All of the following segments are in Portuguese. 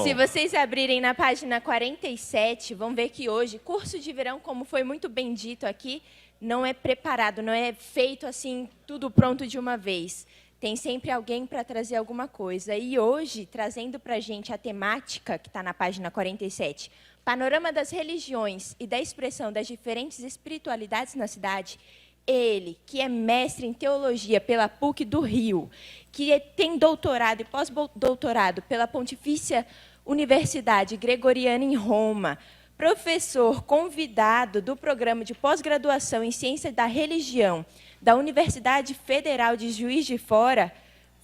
Se vocês abrirem na página 47, vão ver que hoje, curso de verão, como foi muito bem dito aqui, não é preparado, não é feito assim, tudo pronto de uma vez. Tem sempre alguém para trazer alguma coisa. E hoje, trazendo para a gente a temática, que está na página 47, panorama das religiões e da expressão das diferentes espiritualidades na cidade, ele, que é mestre em teologia pela PUC do Rio, que tem doutorado e pós-doutorado pela Pontifícia Universidade Gregoriana em Roma, professor convidado do programa de pós-graduação em Ciência da Religião da Universidade Federal de Juiz de Fora,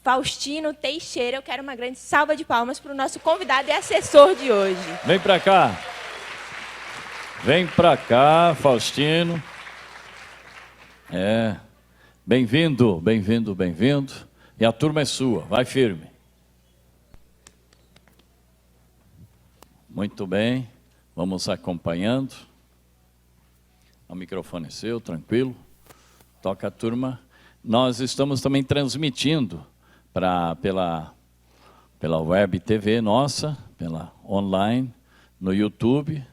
Faustino Teixeira. Eu quero uma grande salva de palmas para o nosso convidado e assessor de hoje. Vem para cá. Vem para cá, Faustino. Bem-vindo, bem-vindo, bem-vindo. E a turma é sua, vai firme. Muito bem, vamos acompanhando. O microfone é seu, tranquilo. Toca a turma. Nós estamos também transmitindo pela web TV nossa, pela online, no YouTube.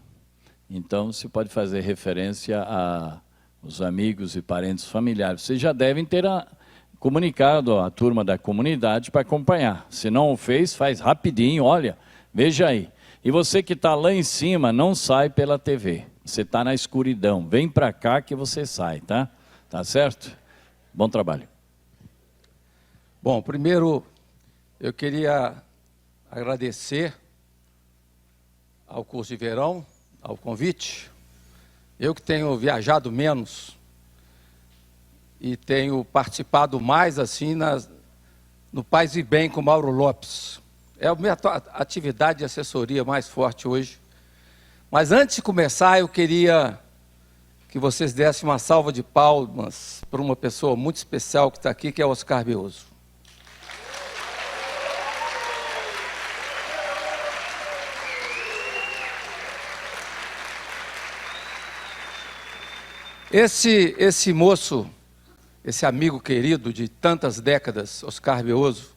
Então, você pode fazer referência aos amigos e parentes familiares. Vocês já devem ter comunicado a turma da comunidade para acompanhar. Se não o fez, faz rapidinho, olha, veja aí. E você que está lá em cima, não sai pela TV. Você está na escuridão. Vem para cá que você sai, tá? Tá certo? Bom trabalho. Bom, primeiro eu queria agradecer ao curso de verão, ao convite. Eu que tenho viajado menos e tenho participado mais assim no Paz e Bem com Mauro Lopes. É a minha atividade de assessoria mais forte hoje. Mas antes de começar, eu queria que vocês dessem uma salva de palmas para uma pessoa muito especial que está aqui, que é o Oscar Beoso. Esse moço, esse amigo querido de tantas décadas, Oscar Beoso,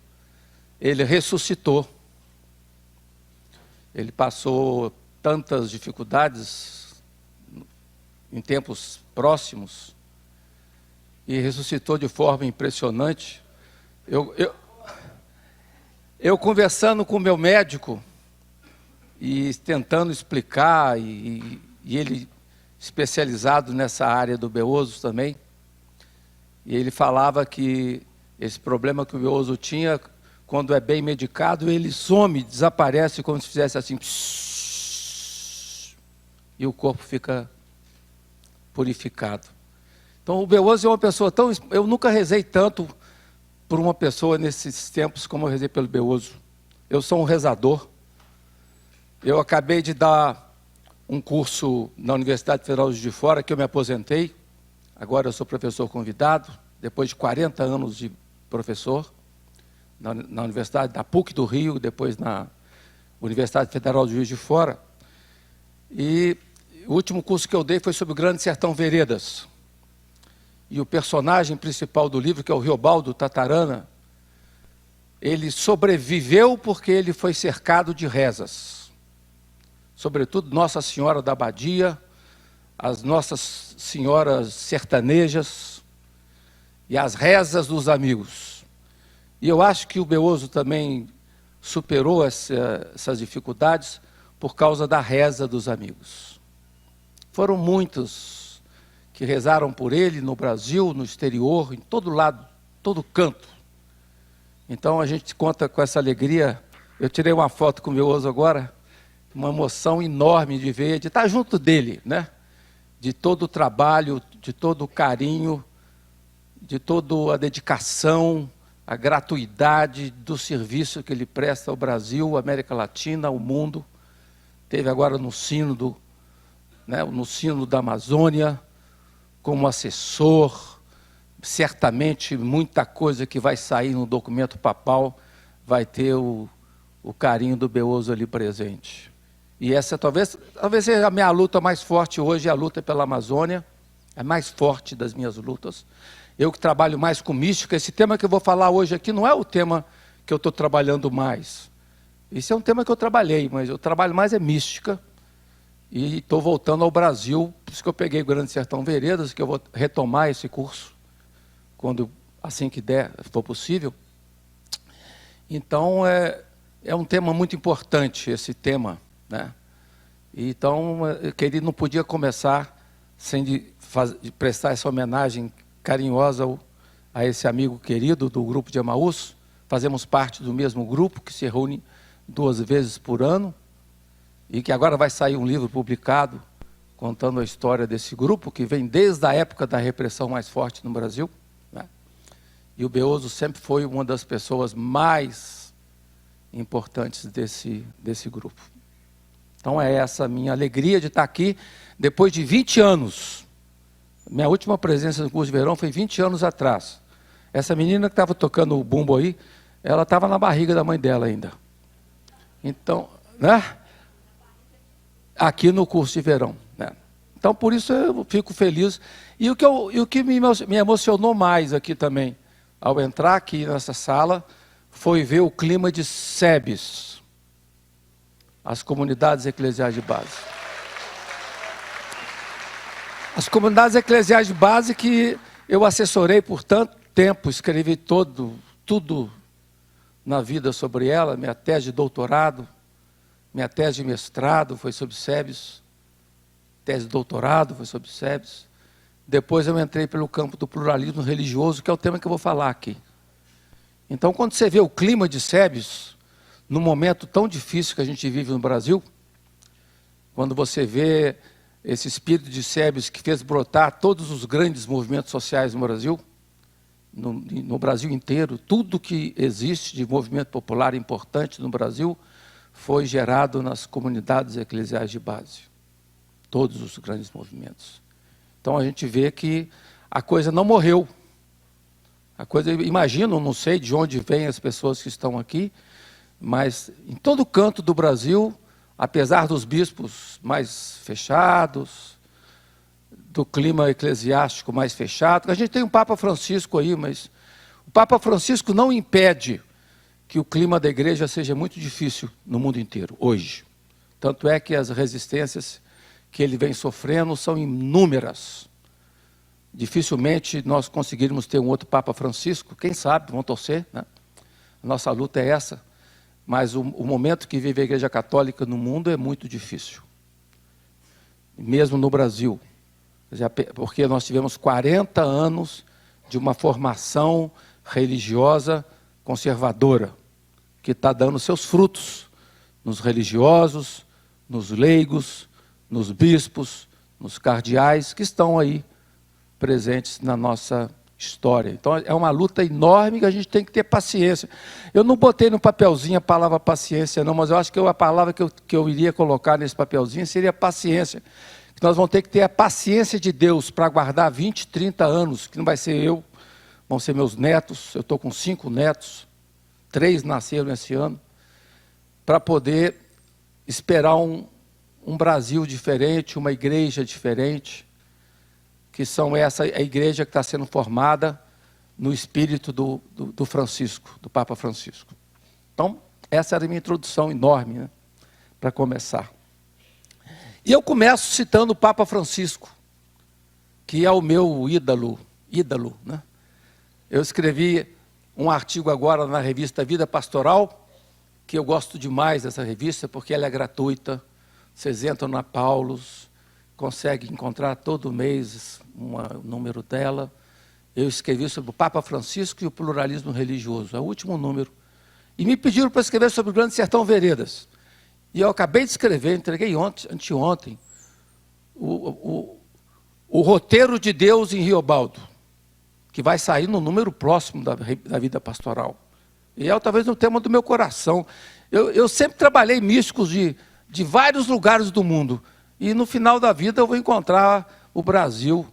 ele ressuscitou. Ele passou tantas dificuldades em tempos próximos e ressuscitou de forma impressionante. Eu conversando com o meu médico e tentando explicar, e ele especializado nessa área do Beoso também, e ele falava que esse problema que o Beoso tinha, quando é bem medicado, ele some, desaparece como se fizesse assim, e o corpo fica purificado. Então o Beoso é uma pessoa tão... Eu nunca rezei tanto por uma pessoa nesses tempos como eu rezei pelo Beoso. Eu sou um rezador. Eu acabei de dar um curso na Universidade Federal de Juiz de Fora, que eu me aposentei. Agora eu sou professor convidado, depois de 40 anos de professor, na Universidade da PUC do Rio, depois na Universidade Federal de Juiz de Fora. E o último curso que eu dei foi sobre o Grande Sertão Veredas. E o personagem principal do livro, que é o Riobaldo Tatarana, ele sobreviveu porque ele foi cercado de rezas. Sobretudo Nossa Senhora da Abadia, as Nossas Senhoras sertanejas e as rezas dos amigos. E eu acho que o Beoso também superou essas dificuldades por causa da reza dos amigos. Foram muitos que rezaram por ele no Brasil, no exterior, em todo lado, todo canto. Então a gente conta com essa alegria. Eu tirei uma foto com o Beoso agora, uma emoção enorme de ver, de estar junto dele, né? De todo o trabalho, de todo o carinho, de toda a dedicação, a gratuidade do serviço que ele presta ao Brasil, à América Latina, ao mundo. Teve agora no sínodo, né, no sínodo da Amazônia, como assessor. Certamente muita coisa que vai sair no documento papal vai ter o carinho do Beoso ali presente. E essa talvez seja a minha luta mais forte hoje, a luta pela Amazônia, a mais forte das minhas lutas. Eu que trabalho mais com mística, esse tema que eu vou falar hoje aqui não é o tema que eu estou trabalhando mais. Isso é um tema que eu trabalhei, mas eu trabalho mais é mística. E estou voltando ao Brasil, por isso que eu peguei o Grande Sertão Veredas, que eu vou retomar esse curso, quando assim que der, for possível. Então, é um tema muito importante, esse tema, né? Então, ele não podia começar sem de prestar essa homenagem carinhosa a esse amigo querido do grupo de Emaús. Fazemos parte do mesmo grupo, que se reúne 2 vezes por ano, e que agora vai sair um livro publicado contando a história desse grupo, que vem desde a época da repressão mais forte no Brasil, né? E o Beoso sempre foi uma das pessoas mais importantes desse grupo. Então é essa a minha alegria de estar aqui, depois de 20 anos. Minha última presença no curso de verão foi 20 anos atrás. Essa menina que estava tocando o bumbo aí, ela estava na barriga da mãe dela ainda. Então, né? Aqui no curso de verão, né? Então, por isso eu fico feliz. E o que me emocionou mais aqui também, ao entrar aqui nessa sala, foi ver o clima de SEBs, as comunidades eclesiais de base. As comunidades eclesiais de base que eu assessorei por tanto tempo, escrevi tudo na vida sobre ela, minha tese de doutorado, minha tese de mestrado foi sobre SEBs, tese de doutorado foi sobre SEBs. Depois eu entrei pelo campo do pluralismo religioso, que é o tema que eu vou falar aqui. Então, quando você vê o clima de SEBs, num momento tão difícil que a gente vive no Brasil, quando você vê esse espírito de SEBs que fez brotar todos os grandes movimentos sociais no Brasil, no Brasil inteiro, tudo que existe de movimento popular importante no Brasil foi gerado nas comunidades eclesiais de base. Todos os grandes movimentos. Então a gente vê que a coisa não morreu. A coisa, imagino, não sei de onde vêm as pessoas que estão aqui, mas em todo canto do Brasil, apesar dos bispos mais fechados, do clima eclesiástico mais fechado, a gente tem um Papa Francisco aí, mas o Papa Francisco não impede que o clima da igreja seja muito difícil no mundo inteiro, hoje. Tanto é que as resistências que ele vem sofrendo são inúmeras. Dificilmente nós conseguiremos ter um outro Papa Francisco, quem sabe, vamos torcer, né? A nossa luta é essa, mas o momento que vive a Igreja Católica no mundo é muito difícil. Mesmo no Brasil, porque nós tivemos 40 anos de uma formação religiosa conservadora, que está dando seus frutos nos religiosos, nos leigos, nos bispos, nos cardeais, que estão aí presentes na nossa história. Então é uma luta enorme que a gente tem que ter paciência. Eu não botei no papelzinho a palavra paciência não, mas eu acho que a palavra que eu iria colocar nesse papelzinho seria paciência. Que nós vamos ter que ter a paciência de Deus para aguardar 20, 30 anos, que não vai ser eu, vão ser meus netos, eu estou com 5 netos, 3 nasceram esse ano, para poder esperar um Brasil diferente, uma igreja diferente, que são a igreja que está sendo formada no espírito do Francisco, do Papa Francisco. Então, essa era a minha introdução enorme, né, para começar. E eu começo citando o Papa Francisco, que é o meu ídolo, né? Eu escrevi um artigo agora na revista Vida Pastoral, que eu gosto demais dessa revista, porque ela é gratuita. Vocês entram na Paulus, conseguem encontrar todo mês um número dela. Eu escrevi sobre o Papa Francisco e o pluralismo religioso, é o último número. E me pediram para escrever sobre o Grande Sertão Veredas. E eu acabei de escrever, entreguei anteontem, o roteiro de Deus em Riobaldo, que vai sair no número próximo da Vida Pastoral. E é talvez um tema do meu coração. Eu sempre trabalhei místicos de vários lugares do mundo. E no final da vida eu vou encontrar o Brasil,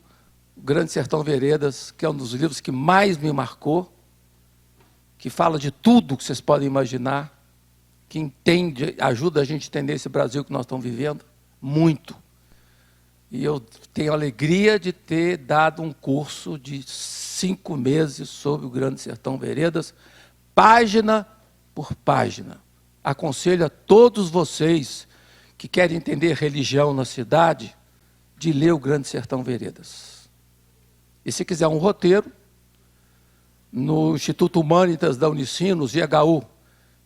o Grande Sertão Veredas, que é um dos livros que mais me marcou, que fala de tudo que vocês podem imaginar, que entende, ajuda a gente a entender esse Brasil que nós estamos vivendo, muito. E eu tenho a alegria de ter dado um curso de 5 meses sobre o Grande Sertão Veredas, página por página. aconselho a todos vocês que querem entender religião na cidade, de ler o Grande Sertão Veredas. E se quiser um roteiro, no Instituto Humanitas da Unicinos, IHU,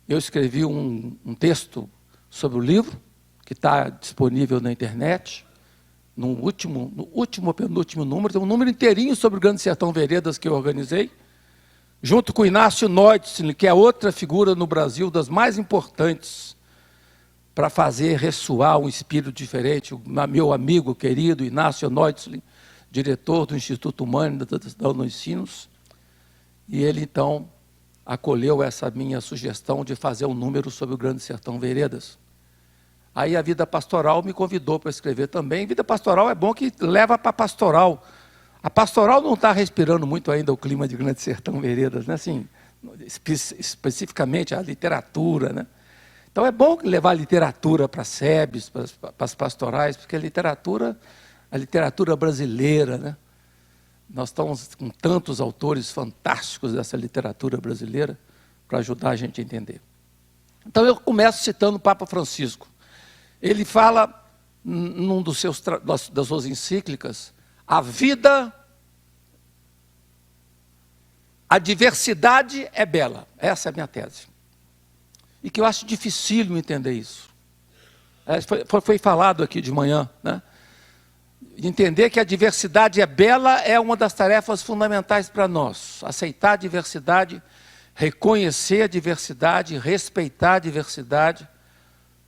eu escrevi um texto sobre o livro, que está disponível na internet, no penúltimo número, tem um número inteirinho sobre o Grande Sertão Veredas que eu organizei, junto com Inácio Neutzl, que é outra figura no Brasil das mais importantes para fazer ressoar um espírito diferente. O meu amigo querido Inácio Neutzl, diretor do Instituto Humanitas da Unicinos, e ele então acolheu essa minha sugestão de fazer um número sobre o Grande Sertão Veredas. Aí a Vida Pastoral me convidou para escrever também. Vida Pastoral é bom que leva para a pastoral. A pastoral não está respirando muito ainda o clima de Grande Sertão Veredas, né? Assim, especificamente a literatura, né? Então é bom levar a literatura para as SEBs, para as pastorais, porque a literatura brasileira, né? Nós estamos com tantos autores fantásticos dessa literatura brasileira para ajudar a gente a entender. Então eu começo citando o Papa Francisco. Ele fala, num das suas encíclicas, a diversidade é bela. Essa é a minha tese. E que eu acho dificílimo entender isso. Foi falado aqui de manhã, né? Entender que a diversidade é bela é uma das tarefas fundamentais para nós. Aceitar a diversidade, reconhecer a diversidade, respeitar a diversidade.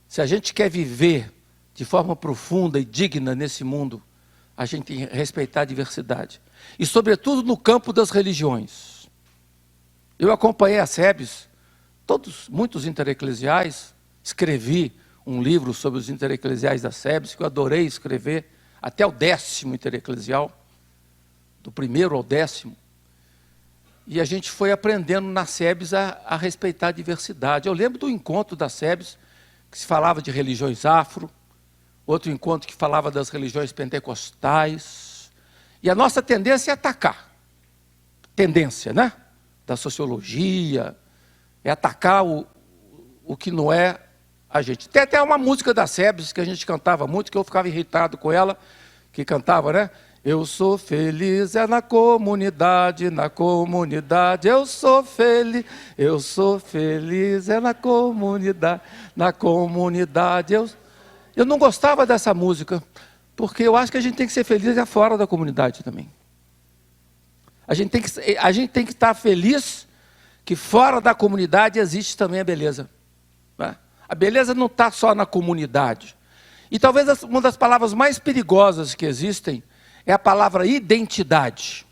Se a gente quer viver de forma profunda e digna nesse mundo, a gente tem que respeitar a diversidade. E, sobretudo, no campo das religiões. Eu acompanhei as SEBs, muitos intereclesiais, escrevi um livro sobre os intereclesiais das SEBs, que eu adorei escrever, até o 10º intereclesial, do 1º ao 10º. E a gente foi aprendendo nas SEBs a respeitar a diversidade. Eu lembro do encontro das SEBs, que se falava de religiões afro, outro encontro que falava das religiões pentecostais. E a nossa tendência é atacar. Tendência, né? Da sociologia, é atacar o que não é a gente. Tem até uma música da SEBS que a gente cantava muito, que eu ficava irritado com ela, que cantava, né? Eu sou feliz, é na comunidade, eu sou feliz, é na comunidade. Eu não gostava dessa música, porque eu acho que a gente tem que ser feliz fora da comunidade também. A gente tem que estar feliz que fora da comunidade existe também a beleza, né? A beleza não está só na comunidade. E talvez uma das palavras mais perigosas que existem é a palavra identidade,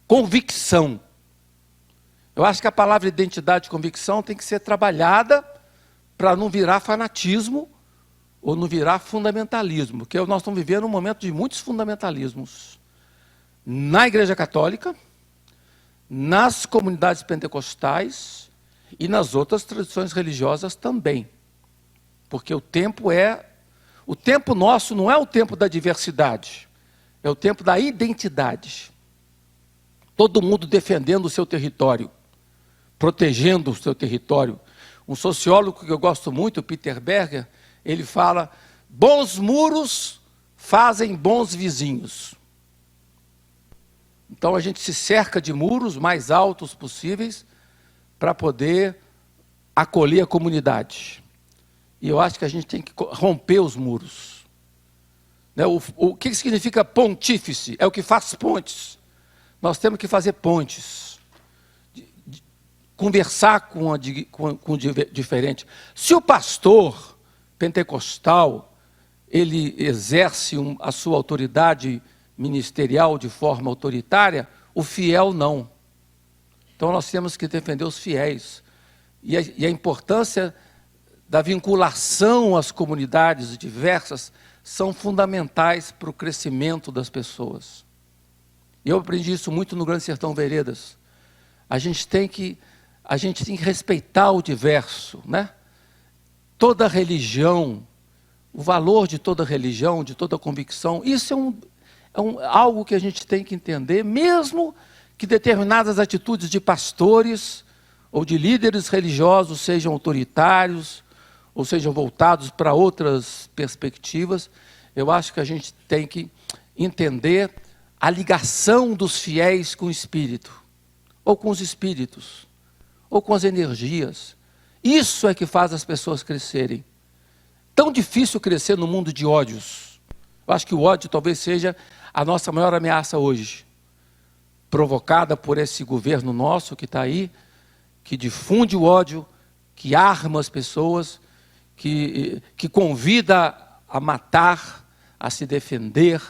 convicção. Eu acho que a palavra identidade e convicção tem que ser trabalhada para não virar fanatismo ou não virar fundamentalismo, porque nós estamos vivendo um momento de muitos fundamentalismos. Na Igreja Católica, nas comunidades pentecostais e nas outras tradições religiosas também. Porque o tempo nosso não é o tempo da diversidade, é o tempo da identidade. Todo mundo defendendo o seu território, protegendo o seu território. Um sociólogo que eu gosto muito, Peter Berger, ele fala, bons muros fazem bons vizinhos. Então a gente se cerca de muros mais altos possíveis para poder acolher a comunidade. E eu acho que a gente tem que romper os muros. Né? O que significa pontífice? É o que faz pontes. Nós temos que fazer pontes. Conversar com o diferente. Se o pastor pentecostal, ele exerce a sua autoridade ministerial de forma autoritária, o fiel não. Então nós temos que defender os fiéis. E a importância da vinculação às comunidades diversas são fundamentais para o crescimento das pessoas. E eu aprendi isso muito no Grande Sertão Veredas. A gente tem que respeitar o diverso, né? Toda religião, o valor de toda religião, de toda convicção, isso é algo que a gente tem que entender, mesmo que determinadas atitudes de pastores ou de líderes religiosos, sejam autoritários, ou sejam voltados para outras perspectivas. Eu acho que a gente tem que entender a ligação dos fiéis com o Espírito, ou com os espíritos, ou com as energias. Isso é que faz as pessoas crescerem. Tão difícil crescer no mundo de ódios. Eu acho que o ódio talvez seja a nossa maior ameaça hoje, provocada por esse governo nosso que está aí, que difunde o ódio, que arma as pessoas, que convida a matar, a se defender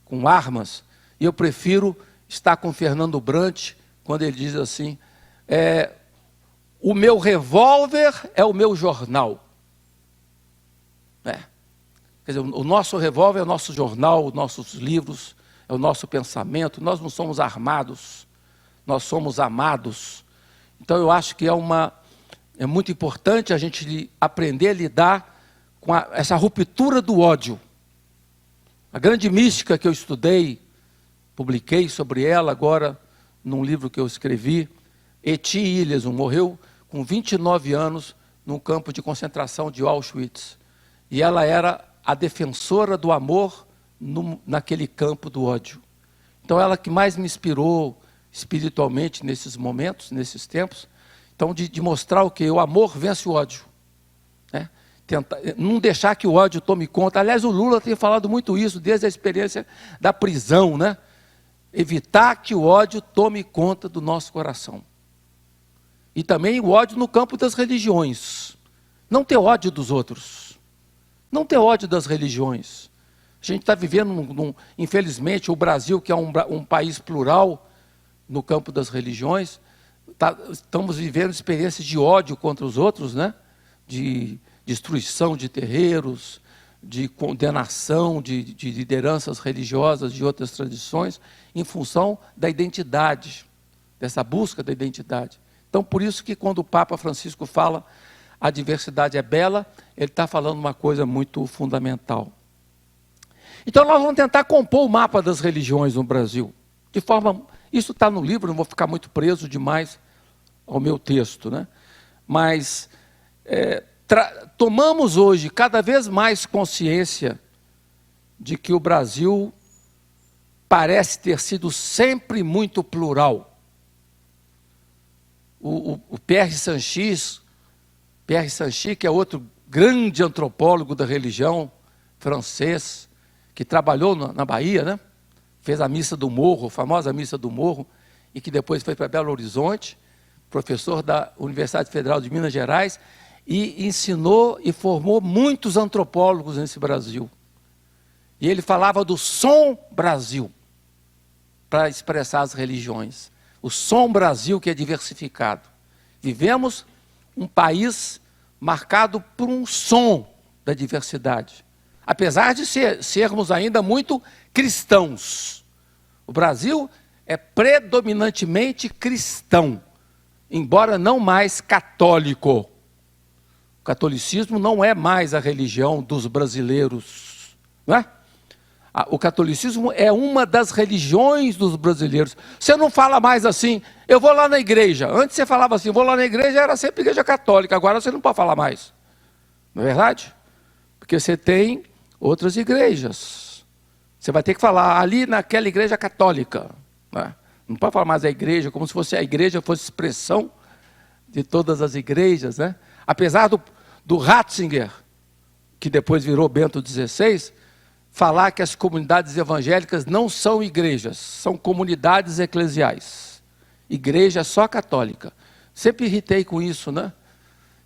com armas. E eu prefiro estar com Fernando Brant, quando ele diz assim, o meu revólver é o meu jornal. Quer dizer, o nosso revólver é o nosso jornal, os nossos livros, é o nosso pensamento. Nós não somos armados, nós somos amados. Então eu acho que é muito importante a gente aprender a lidar com essa ruptura do ódio. A grande mística que eu estudei, publiquei sobre ela agora num livro que eu escrevi, Eti Ilieson, morreu com 29 anos num campo de concentração de Auschwitz. E ela era a defensora do amor naquele campo do ódio. Então ela que mais me inspirou espiritualmente nesses momentos, nesses tempos. Então de mostrar o que? O amor vence o ódio. Né? Não deixar que o ódio tome conta. Aliás, o Lula tem falado muito isso, desde a experiência da prisão, né? Evitar que o ódio tome conta do nosso coração. E também o ódio no campo das religiões. Não ter ódio dos outros. Não ter ódio das religiões. A gente está vivendo, infelizmente, o Brasil, que é um país plural no campo das religiões, estamos vivendo experiências de ódio contra os outros, né? De destruição de terreiros, de condenação de lideranças religiosas de outras tradições, em função da identidade, dessa busca da identidade. Então, por isso que quando o Papa Francisco fala a diversidade é bela, ele está falando uma coisa muito fundamental. Então, nós vamos tentar compor o mapa das religiões no Brasil. Isso está no livro, não vou ficar muito preso demais ao meu texto, né? Mas tomamos hoje cada vez mais consciência de que o Brasil parece ter sido sempre muito plural. O Pierre Sanchis, que é outro grande antropólogo da religião francês, que trabalhou na Bahia, né? Fez a Missa do Morro, a famosa Missa do Morro, e que depois foi para Belo Horizonte, professor da Universidade Federal de Minas Gerais, e ensinou e formou muitos antropólogos nesse Brasil. E ele falava do som Brasil, para expressar as religiões. O som Brasil que é diversificado. Vivemos um país marcado por um som da diversidade. Apesar de sermos ainda muito cristãos. O Brasil é predominantemente cristão, embora não mais católico. O catolicismo não é mais a religião dos brasileiros, não é? O catolicismo é uma das religiões dos brasileiros. Você não fala mais assim, eu vou lá na igreja. Antes você falava assim, vou lá na igreja, era sempre igreja católica. Agora você não pode falar mais. Não é verdade? Porque você tem outras igrejas. Você vai ter que falar ali naquela igreja católica. Não pode falar mais a igreja, como se a igreja fosse expressão de todas as igrejas, né? Apesar do Ratzinger, que depois virou Bento XVI, falar que as comunidades evangélicas não são igrejas, são comunidades eclesiais. Igreja só católica. Sempre irritei com isso, né?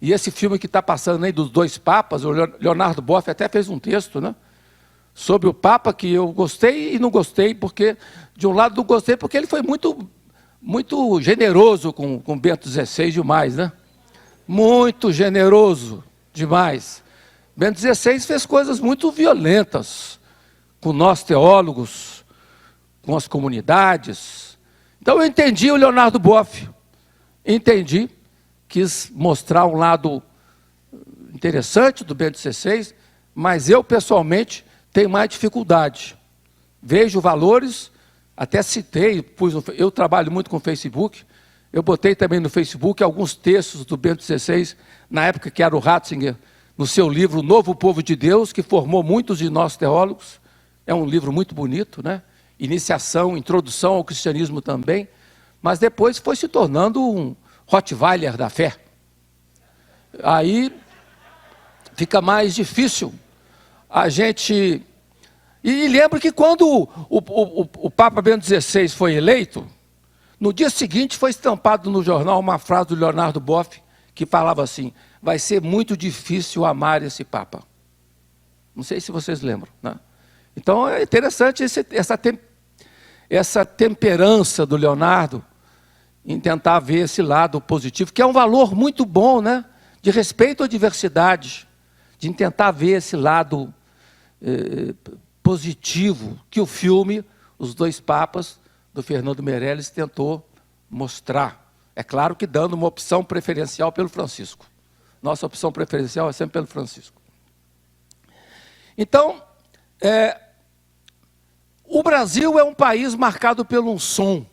E esse filme que está passando aí dos dois papas, o Leonardo Boff até fez um texto, né? Sobre o Papa, que eu gostei e não gostei, porque, de um lado não gostei, porque ele foi muito generoso com Bento XVI demais, né? Muito generoso demais. Bento XVI fez coisas muito violentas com nós teólogos, com as comunidades. Então eu entendi o Leonardo Boff, entendi, quis mostrar um lado interessante do Bento XVI, mas eu pessoalmente tenho mais dificuldade. Vejo valores, até citei, eu trabalho muito com o Facebook, Eu botei também no Facebook alguns textos do Bento XVI, na época que era o Ratzinger, no seu livro O Novo Povo de Deus, que formou muitos de nós teólogos. É um livro muito bonito, né? Iniciação, introdução ao cristianismo também, mas depois foi se tornando um Rottweiler da fé. Aí fica mais difícil a gente... E lembro que quando o Papa Bento XVI foi eleito, no dia seguinte foi estampado no jornal uma frase do Leonardo Boff, que falava assim: vai ser muito difícil amar esse Papa. Não sei se vocês lembram, né? Então é interessante essa temperança do Leonardo em tentar ver esse lado positivo, que é um valor muito bom, né? De respeito à diversidade, de tentar ver esse lado positivo que o filme Os Dois Papas, do Fernando Meirelles, tentou mostrar. É claro que dando uma opção preferencial pelo Francisco. Nossa opção preferencial é sempre pelo Francisco. Então, o Brasil é um país marcado pelo som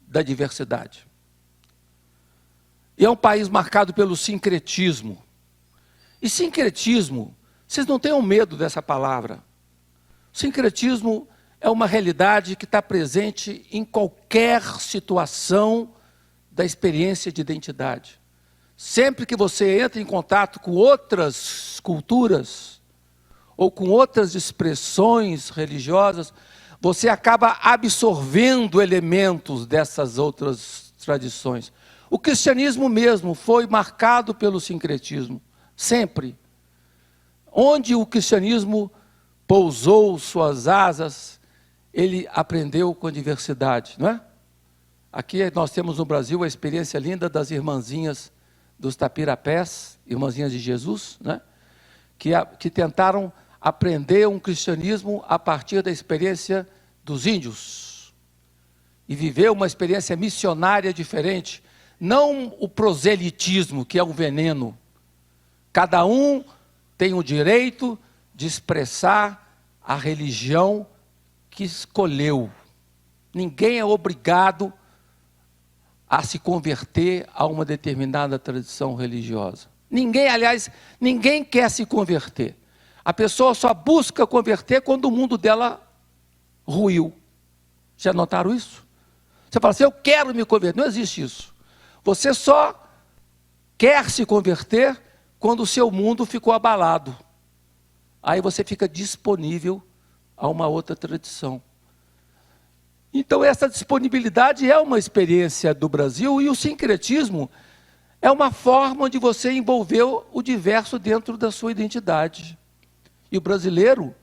da diversidade. E é um país marcado pelo sincretismo. E sincretismo, vocês não tenham medo dessa palavra. Sincretismo é uma realidade que está presente em qualquer situação da experiência de identidade. Sempre que você entra em contato com outras culturas ou com outras expressões religiosas, você acaba absorvendo elementos dessas outras tradições. O cristianismo mesmo foi marcado pelo sincretismo, sempre. Onde o cristianismo pousou suas asas, ele aprendeu com a diversidade, não é? Aqui nós temos no Brasil a experiência linda das irmãzinhas dos Tapirapés, irmãzinhas de Jesus, né? Que tentaram aprender um cristianismo a partir da experiência dos índios e viver uma experiência missionária diferente, não o proselitismo, que é um veneno. Cada um tem o direito de expressar a religião que escolheu. Ninguém é obrigado a se converter a uma determinada tradição religiosa. Ninguém, aliás, ninguém quer se converter. A pessoa só busca converter quando o mundo dela ruiu. Já notaram isso? Você fala assim: eu quero me converter. Não existe isso. Você só quer se converter quando o seu mundo ficou abalado. Aí você fica disponível a uma outra tradição. Então essa disponibilidade é uma experiência do Brasil, e o sincretismo é uma forma de você envolver o diverso dentro da sua identidade. E o brasileiro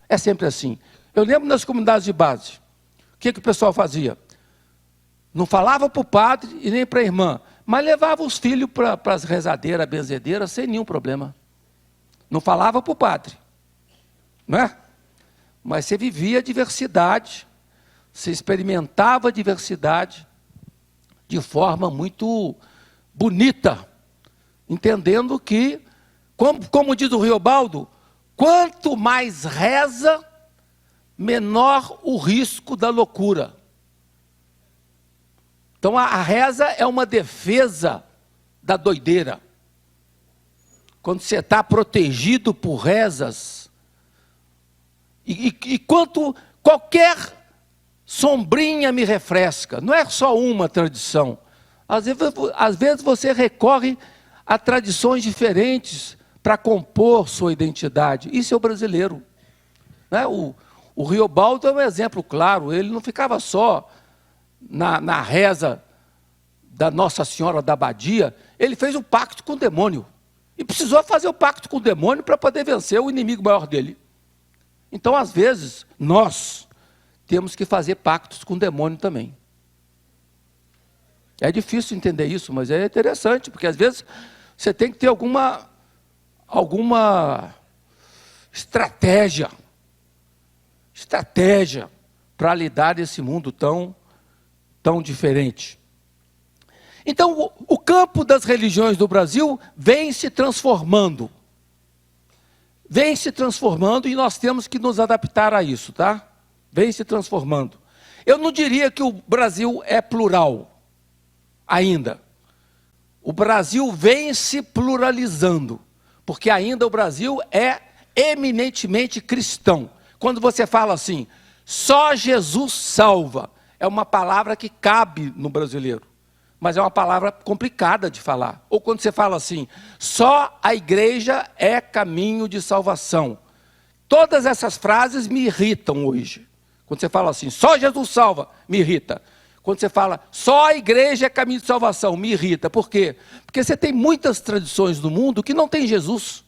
é sempre assim. Eu lembro nas comunidades de base, o que o pessoal fazia? Não falava para o padre e nem para a irmã, mas levava os filhos para as rezadeiras, benzedeiras, sem nenhum problema. Não falava para o padre, não é? Mas você vivia a diversidade, você experimentava a diversidade de forma muito bonita, entendendo que, como diz o Riobaldo, quanto mais reza, menor o risco da loucura. Então a reza é uma defesa da doideira. Quando você está protegido por rezas, e quanto qualquer sombrinha me refresca, não é só uma tradição. Às vezes você recorre a tradições diferentes para compor sua identidade. Isso é o brasileiro, né? O Riobaldo é um exemplo claro. Ele não ficava só na reza da Nossa Senhora da Abadia, ele fez um pacto com o demônio. E precisou fazer o pacto com o demônio para poder vencer o inimigo maior dele. Então, às vezes, nós temos que fazer pactos com o demônio também. É difícil entender isso, mas é interessante, porque às vezes você tem que ter alguma estratégia para lidar nesse mundo tão diferente. Então, o campo das religiões do Brasil vem se transformando. E nós temos que nos adaptar a isso, tá? Vem se transformando. Eu não diria que o Brasil é plural. ainda. O Brasil vem se pluralizando, porque ainda o Brasil é eminentemente cristão. Quando você fala assim, só Jesus salva, é uma palavra que cabe no brasileiro, mas é uma palavra complicada de falar. Ou quando você fala assim, só a igreja é caminho de salvação. Todas essas frases me irritam hoje. Quando você fala assim, só Jesus salva, me irrita. Quando você fala, só a igreja é caminho de salvação, me irrita. Por quê? Porque você tem muitas tradições no mundo que não tem Jesus.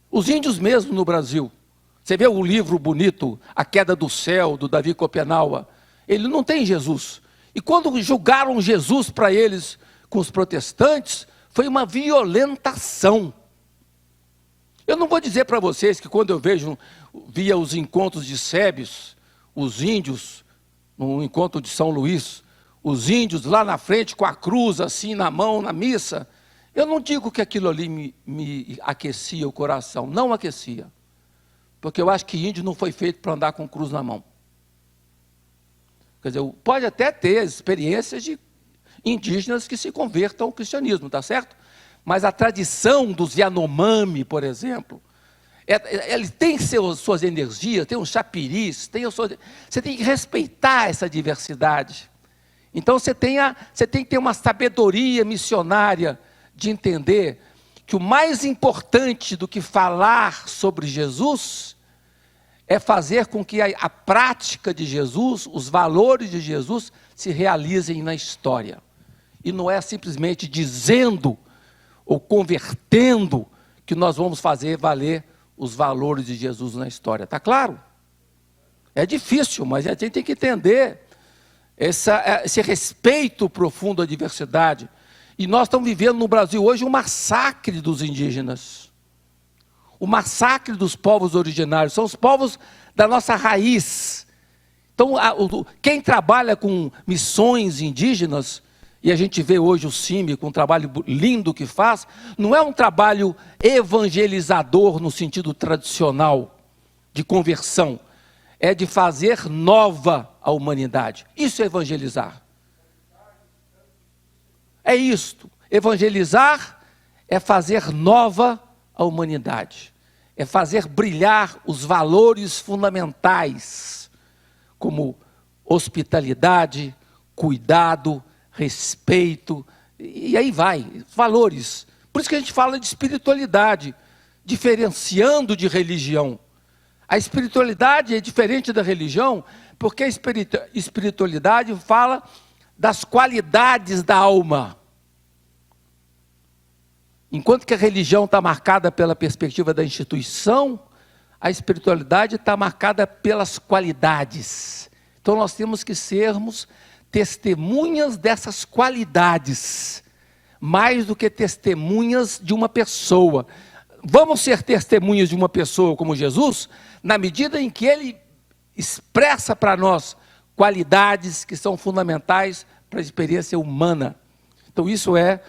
Os índios mesmo no Brasil. Você vê o livro bonito, A Queda do Céu, do Davi Copenaua. Ele não tem Jesus. E quando julgaram Jesus para eles com os protestantes, foi uma violentação. Eu não vou dizer para vocês que quando eu via os encontros de Sébios, os índios, no encontro de São Luís, os índios lá na frente com a cruz assim na mão, na missa, eu não digo que aquilo ali me aquecia o coração, não aquecia. Porque eu acho que índio não foi feito para andar com cruz na mão. Quer dizer, pode até ter experiências de indígenas que se convertam ao cristianismo, tá certo? Mas a tradição dos Yanomami, por exemplo, ele tem suas energias, tem um chapiris, você tem que respeitar essa diversidade. Então você tem que ter uma sabedoria missionária de entender que o mais importante do que falar sobre Jesus é fazer com que a prática de Jesus, os valores de Jesus, se realizem na história. E não é simplesmente dizendo ou convertendo que nós vamos fazer valer os valores de Jesus na história. Está claro? É difícil, mas a gente tem que entender esse respeito profundo à diversidade. E nós estamos vivendo no Brasil hoje um massacre dos indígenas. O massacre dos povos originários. São os povos da nossa raiz. Então, quem trabalha com missões indígenas, e a gente vê hoje o CIMI com um trabalho lindo que faz, não é um trabalho evangelizador no sentido tradicional de conversão, é de fazer nova a humanidade. Isso é evangelizar. É isto. Evangelizar é fazer nova a humanidade. É fazer brilhar os valores fundamentais, como hospitalidade, cuidado, respeito, e aí vai, valores. Por isso que a gente fala de espiritualidade, diferenciando de religião. A espiritualidade é diferente da religião, porque a espiritualidade fala das qualidades da alma. Enquanto que a religião está marcada pela perspectiva da instituição, a espiritualidade está marcada pelas qualidades. Então nós temos que sermos testemunhas dessas qualidades, mais do que testemunhas de uma pessoa. Vamos ser testemunhas de uma pessoa como Jesus, na medida em que ele expressa para nós qualidades que são fundamentais para a experiência humana. Então isso é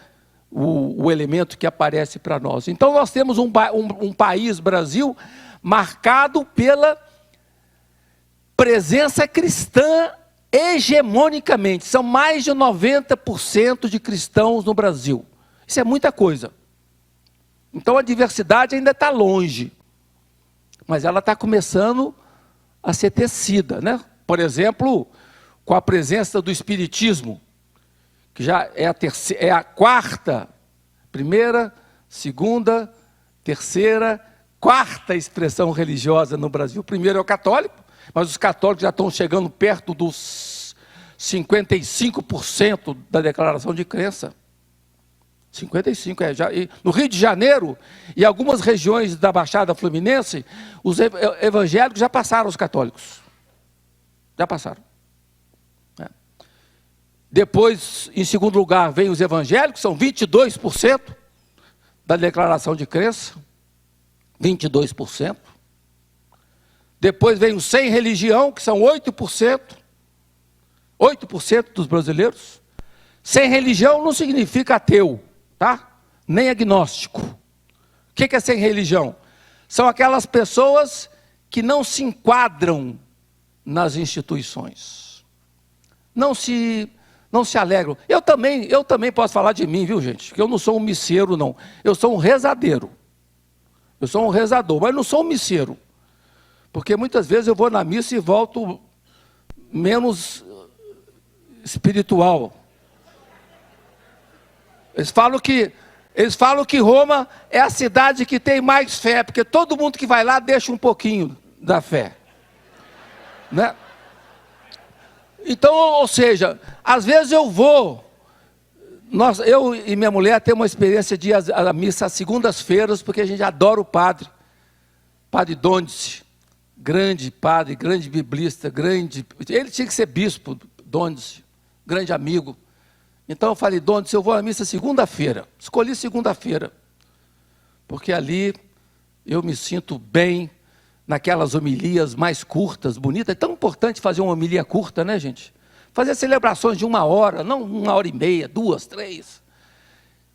o elemento que aparece para nós. Então nós temos um país, Brasil, marcado pela presença cristã hegemonicamente. São mais de 90% de cristãos no Brasil. Isso é muita coisa. Então a diversidade ainda está longe, mas ela está começando a ser tecida, né? Por exemplo, com a presença do espiritismo, que já é a quarta, primeira, segunda, terceira, quarta expressão religiosa no Brasil. Primeiro é o católico, mas os católicos já estão chegando perto dos 55% da declaração de crença. 55%. No Rio de Janeiro e algumas regiões da Baixada Fluminense, os evangélicos já passaram os católicos. Já passaram. Depois, em segundo lugar, vem os evangélicos, são 22% da declaração de crença. 22%. Depois vem os sem religião, que são 8%. 8% dos brasileiros. Sem religião não significa ateu, tá? Nem agnóstico. O que é sem religião? São aquelas pessoas que não se enquadram nas instituições. Não se não se alegram. Eu também posso falar de mim, viu, gente? Que eu não sou um misseiro, não. Eu sou um rezadeiro. Eu sou um rezador, mas não sou um misseiro. Porque muitas vezes eu vou na missa e volto menos espiritual. Eles falam que Roma é a cidade que tem mais fé, porque todo mundo que vai lá deixa um pouquinho da fé. Né? Então, ou seja, às vezes eu vou, eu e minha mulher temos uma experiência de ir à missa às segundas-feiras, porque a gente adora o padre Dondes, grande padre, grande biblista, ele tinha que ser bispo, Dondes, grande amigo. Então eu falei, Dondes, eu vou à missa segunda-feira, escolhi segunda-feira, porque ali eu me sinto bem, naquelas homilias mais curtas, bonitas. É tão importante fazer uma homilia curta, né, gente? Fazer celebrações de 1 hora, não 1h30, 2, 3.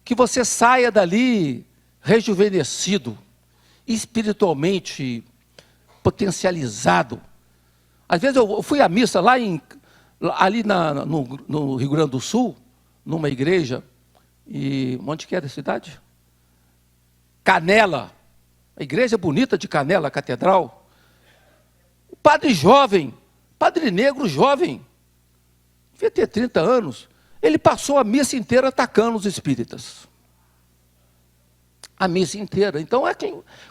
Que você saia dali rejuvenescido, espiritualmente potencializado. Às vezes eu fui à missa ali no Rio Grande do Sul, numa igreja, e onde que era a cidade? Canela. A igreja bonita de Canela, a catedral. O padre jovem, padre negro jovem, devia ter 30 anos, ele passou a missa inteira atacando os espíritas. A missa inteira. Então,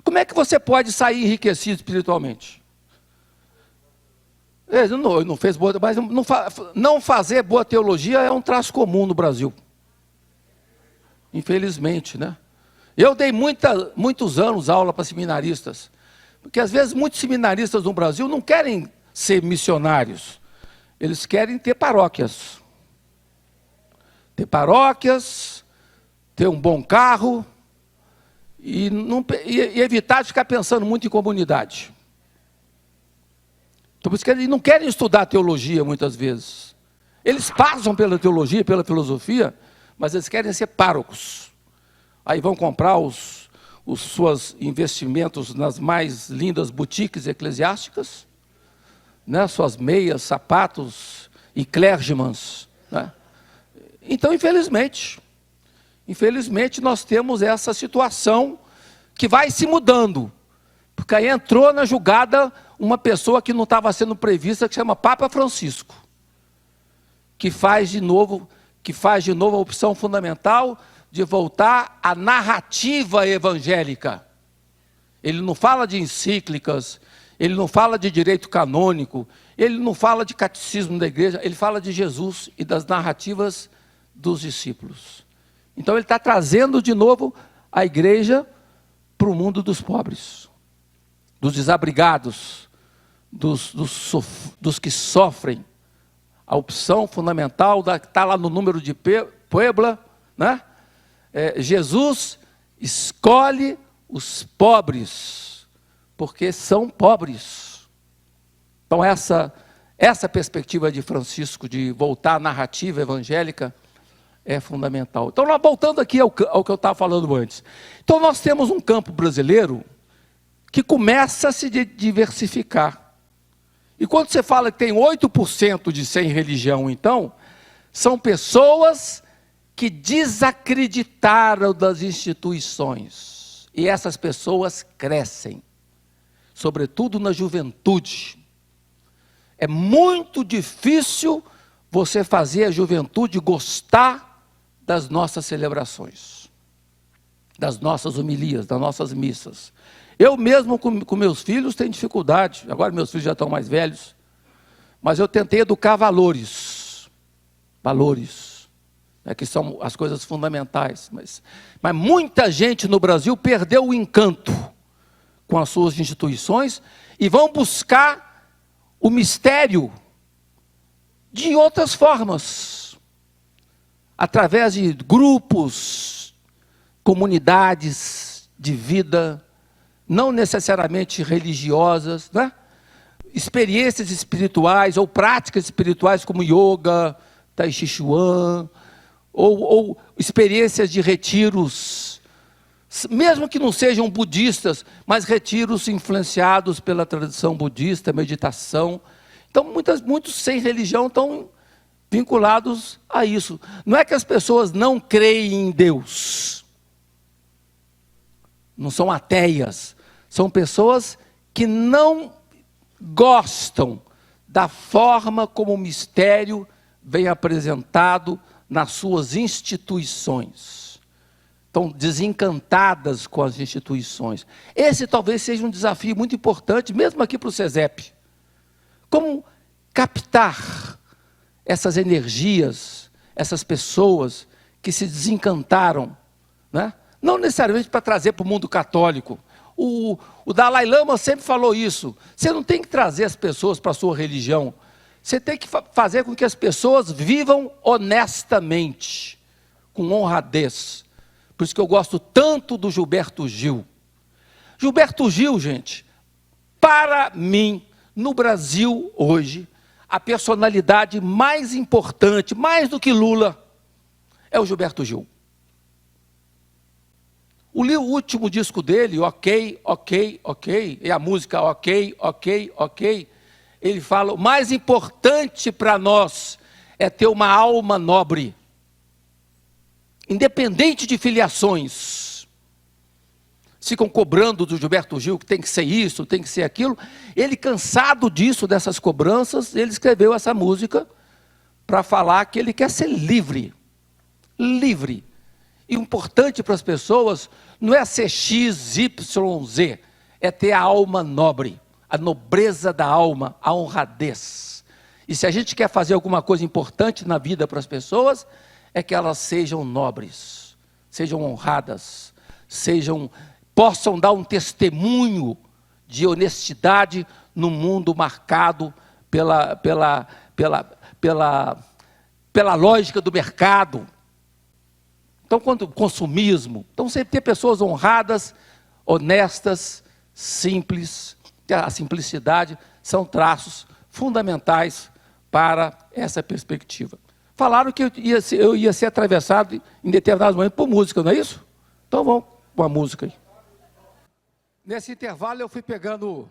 como é que você pode sair enriquecido espiritualmente? Ele não fez boa, mas não fazer boa teologia é um traço comum no Brasil. Infelizmente, né? Eu dei muitos anos aula para seminaristas, porque às vezes muitos seminaristas no Brasil não querem ser missionários, eles querem ter paróquias. Ter paróquias, ter um bom carro e evitar de ficar pensando muito em comunidade. Então, por isso que eles não querem estudar teologia muitas vezes. Eles passam pela teologia, pela filosofia, mas eles querem ser párocos. Aí vão comprar os seus investimentos nas mais lindas boutiques eclesiásticas, né? Suas meias, sapatos e clergymans. Né? Então, infelizmente, nós temos essa situação que vai se mudando. Porque aí entrou na julgada uma pessoa que não estava sendo prevista, que chama Papa Francisco, que faz de novo a opção fundamental de voltar à narrativa evangélica. Ele não fala de encíclicas, ele não fala de direito canônico, ele não fala de catecismo da igreja, ele fala de Jesus e das narrativas dos discípulos. Então ele está trazendo de novo a igreja para o mundo dos pobres, dos desabrigados, dos que sofrem. A opção fundamental está lá no número de Puebla, né? Jesus escolhe os pobres, porque são pobres. Então essa perspectiva de Francisco, de voltar à narrativa evangélica, é fundamental. Então, voltando aqui ao que eu estava falando antes. Então, nós temos um campo brasileiro que começa a se diversificar. E quando você fala que tem 8% de sem religião, então, são pessoas que desacreditaram das instituições. E essas pessoas crescem, sobretudo na juventude. É muito difícil você fazer a juventude gostar das nossas celebrações, das nossas homilias, das nossas missas. Eu mesmo com meus filhos tenho dificuldade, agora meus filhos já estão mais velhos, mas eu tentei educar valores, que são as coisas fundamentais. Mas muita gente no Brasil perdeu o encanto com as suas instituições e vão buscar o mistério de outras formas, através de grupos, comunidades de vida, não necessariamente religiosas, né? Experiências espirituais ou práticas espirituais como yoga, tai chi chuan, ou experiências de retiros, mesmo que não sejam budistas, mas retiros influenciados pela tradição budista, meditação. Então, muitos sem religião estão vinculados a isso. Não é que as pessoas não creem em Deus. Não são ateias. São pessoas que não gostam da forma como o mistério vem apresentado nas suas instituições. Estão desencantadas com as instituições. Esse talvez seja um desafio muito importante, mesmo aqui para o CESEP. Como captar essas energias, essas pessoas que se desencantaram, né? Não necessariamente para trazer para o mundo católico. O Dalai Lama sempre falou isso. Você não tem que trazer as pessoas para a sua religião. Você tem que fazer com que as pessoas vivam honestamente, com honradez. Por isso que eu gosto tanto do Gilberto Gil. Gilberto Gil, gente, para mim, no Brasil hoje, a personalidade mais importante, mais do que Lula, é o Gilberto Gil. O último disco dele, Ok, Ok, Ok, e a música Ok, Ok, Ok, ele fala, o mais importante para nós é ter uma alma nobre, independente de filiações. Ficam cobrando do Gilberto Gil que tem que ser isso, tem que ser aquilo. Ele, cansado disso, dessas cobranças, ele escreveu essa música para falar que ele quer ser livre. Livre. E o importante para as pessoas não é ser X, Y, Z, é ter a alma nobre, a nobreza da alma, a honradez. E se a gente quer fazer alguma coisa importante na vida para as pessoas, é que elas sejam nobres, sejam honradas, possam dar um testemunho de honestidade no mundo marcado pela lógica do mercado. Então, quando consumismo, então sempre ter pessoas honradas, honestas, simples, a simplicidade são traços fundamentais para essa perspectiva. Falaram que eu ia ser atravessado em determinados momentos por música, não é isso? Então vamos com a música aí. Nesse intervalo eu fui pegando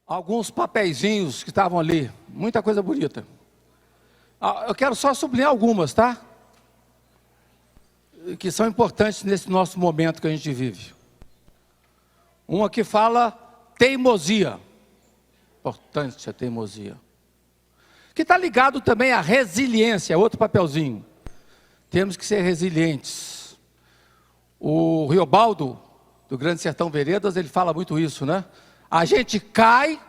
alguns papeizinhos que estavam ali, muita coisa bonita. Eu quero só sublinhar algumas, tá? Que são importantes nesse nosso momento que a gente vive. Uma que fala teimosia. Importante a teimosia. Que está ligado também à resiliência, outro papelzinho. Temos que ser resilientes. O Riobaldo, do Grande Sertão Veredas, ele fala muito isso, né? A gente cai,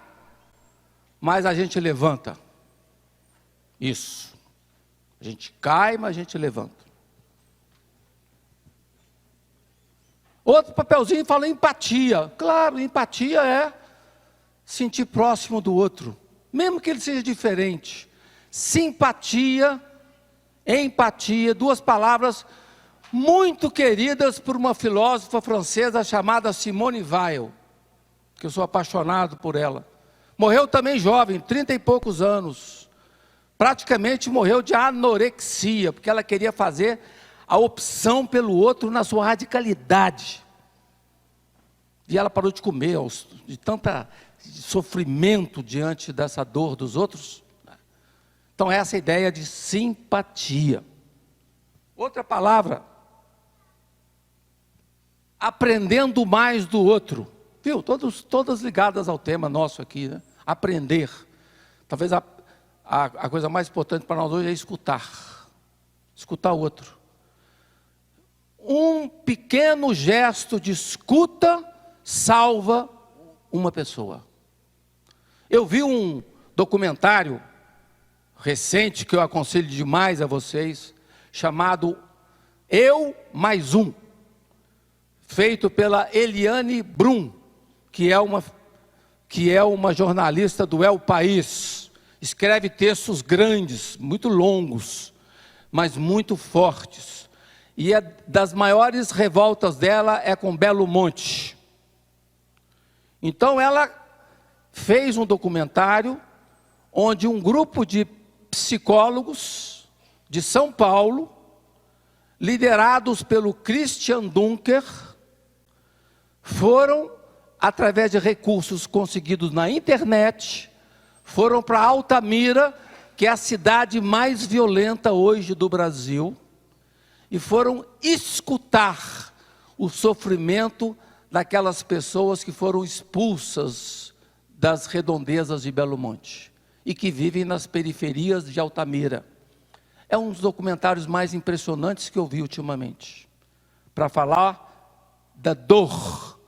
mas a gente levanta. Isso. A gente cai, mas a gente levanta. Outro papelzinho fala empatia. Claro, empatia é sentir próximo do outro, mesmo que ele seja diferente. Simpatia, empatia, duas palavras muito queridas por uma filósofa francesa chamada Simone Weil, que eu sou apaixonado por ela. Morreu também jovem, 30 e poucos anos. Praticamente morreu de anorexia, porque ela queria fazer a opção pelo outro na sua radicalidade. E ela parou de comer, de tanta sofrimento diante dessa dor dos outros. Então essa ideia de simpatia. Outra palavra, aprendendo mais do outro. Viu? Todas ligadas ao tema nosso aqui, né? Aprender. Talvez a coisa mais importante para nós hoje é escutar. Escutar o outro. Um pequeno gesto de escuta salva uma pessoa. Eu vi um documentário recente, que eu aconselho demais a vocês, chamado Eu Mais Um, feito pela Eliane Brum, que é uma jornalista do El País. Escreve textos grandes, muito longos, mas muito fortes. E das maiores revoltas dela é com Belo Monte. Então ela fez um documentário onde um grupo de psicólogos de São Paulo, liderados pelo Christian Dunker, foram, através de recursos conseguidos na internet, foram para Altamira, que é a cidade mais violenta hoje do Brasil, e foram escutar o sofrimento daquelas pessoas que foram expulsas das redondezas de Belo Monte e que vivem nas periferias de Altamira. É um dos documentários mais impressionantes que eu vi ultimamente, para falar da dor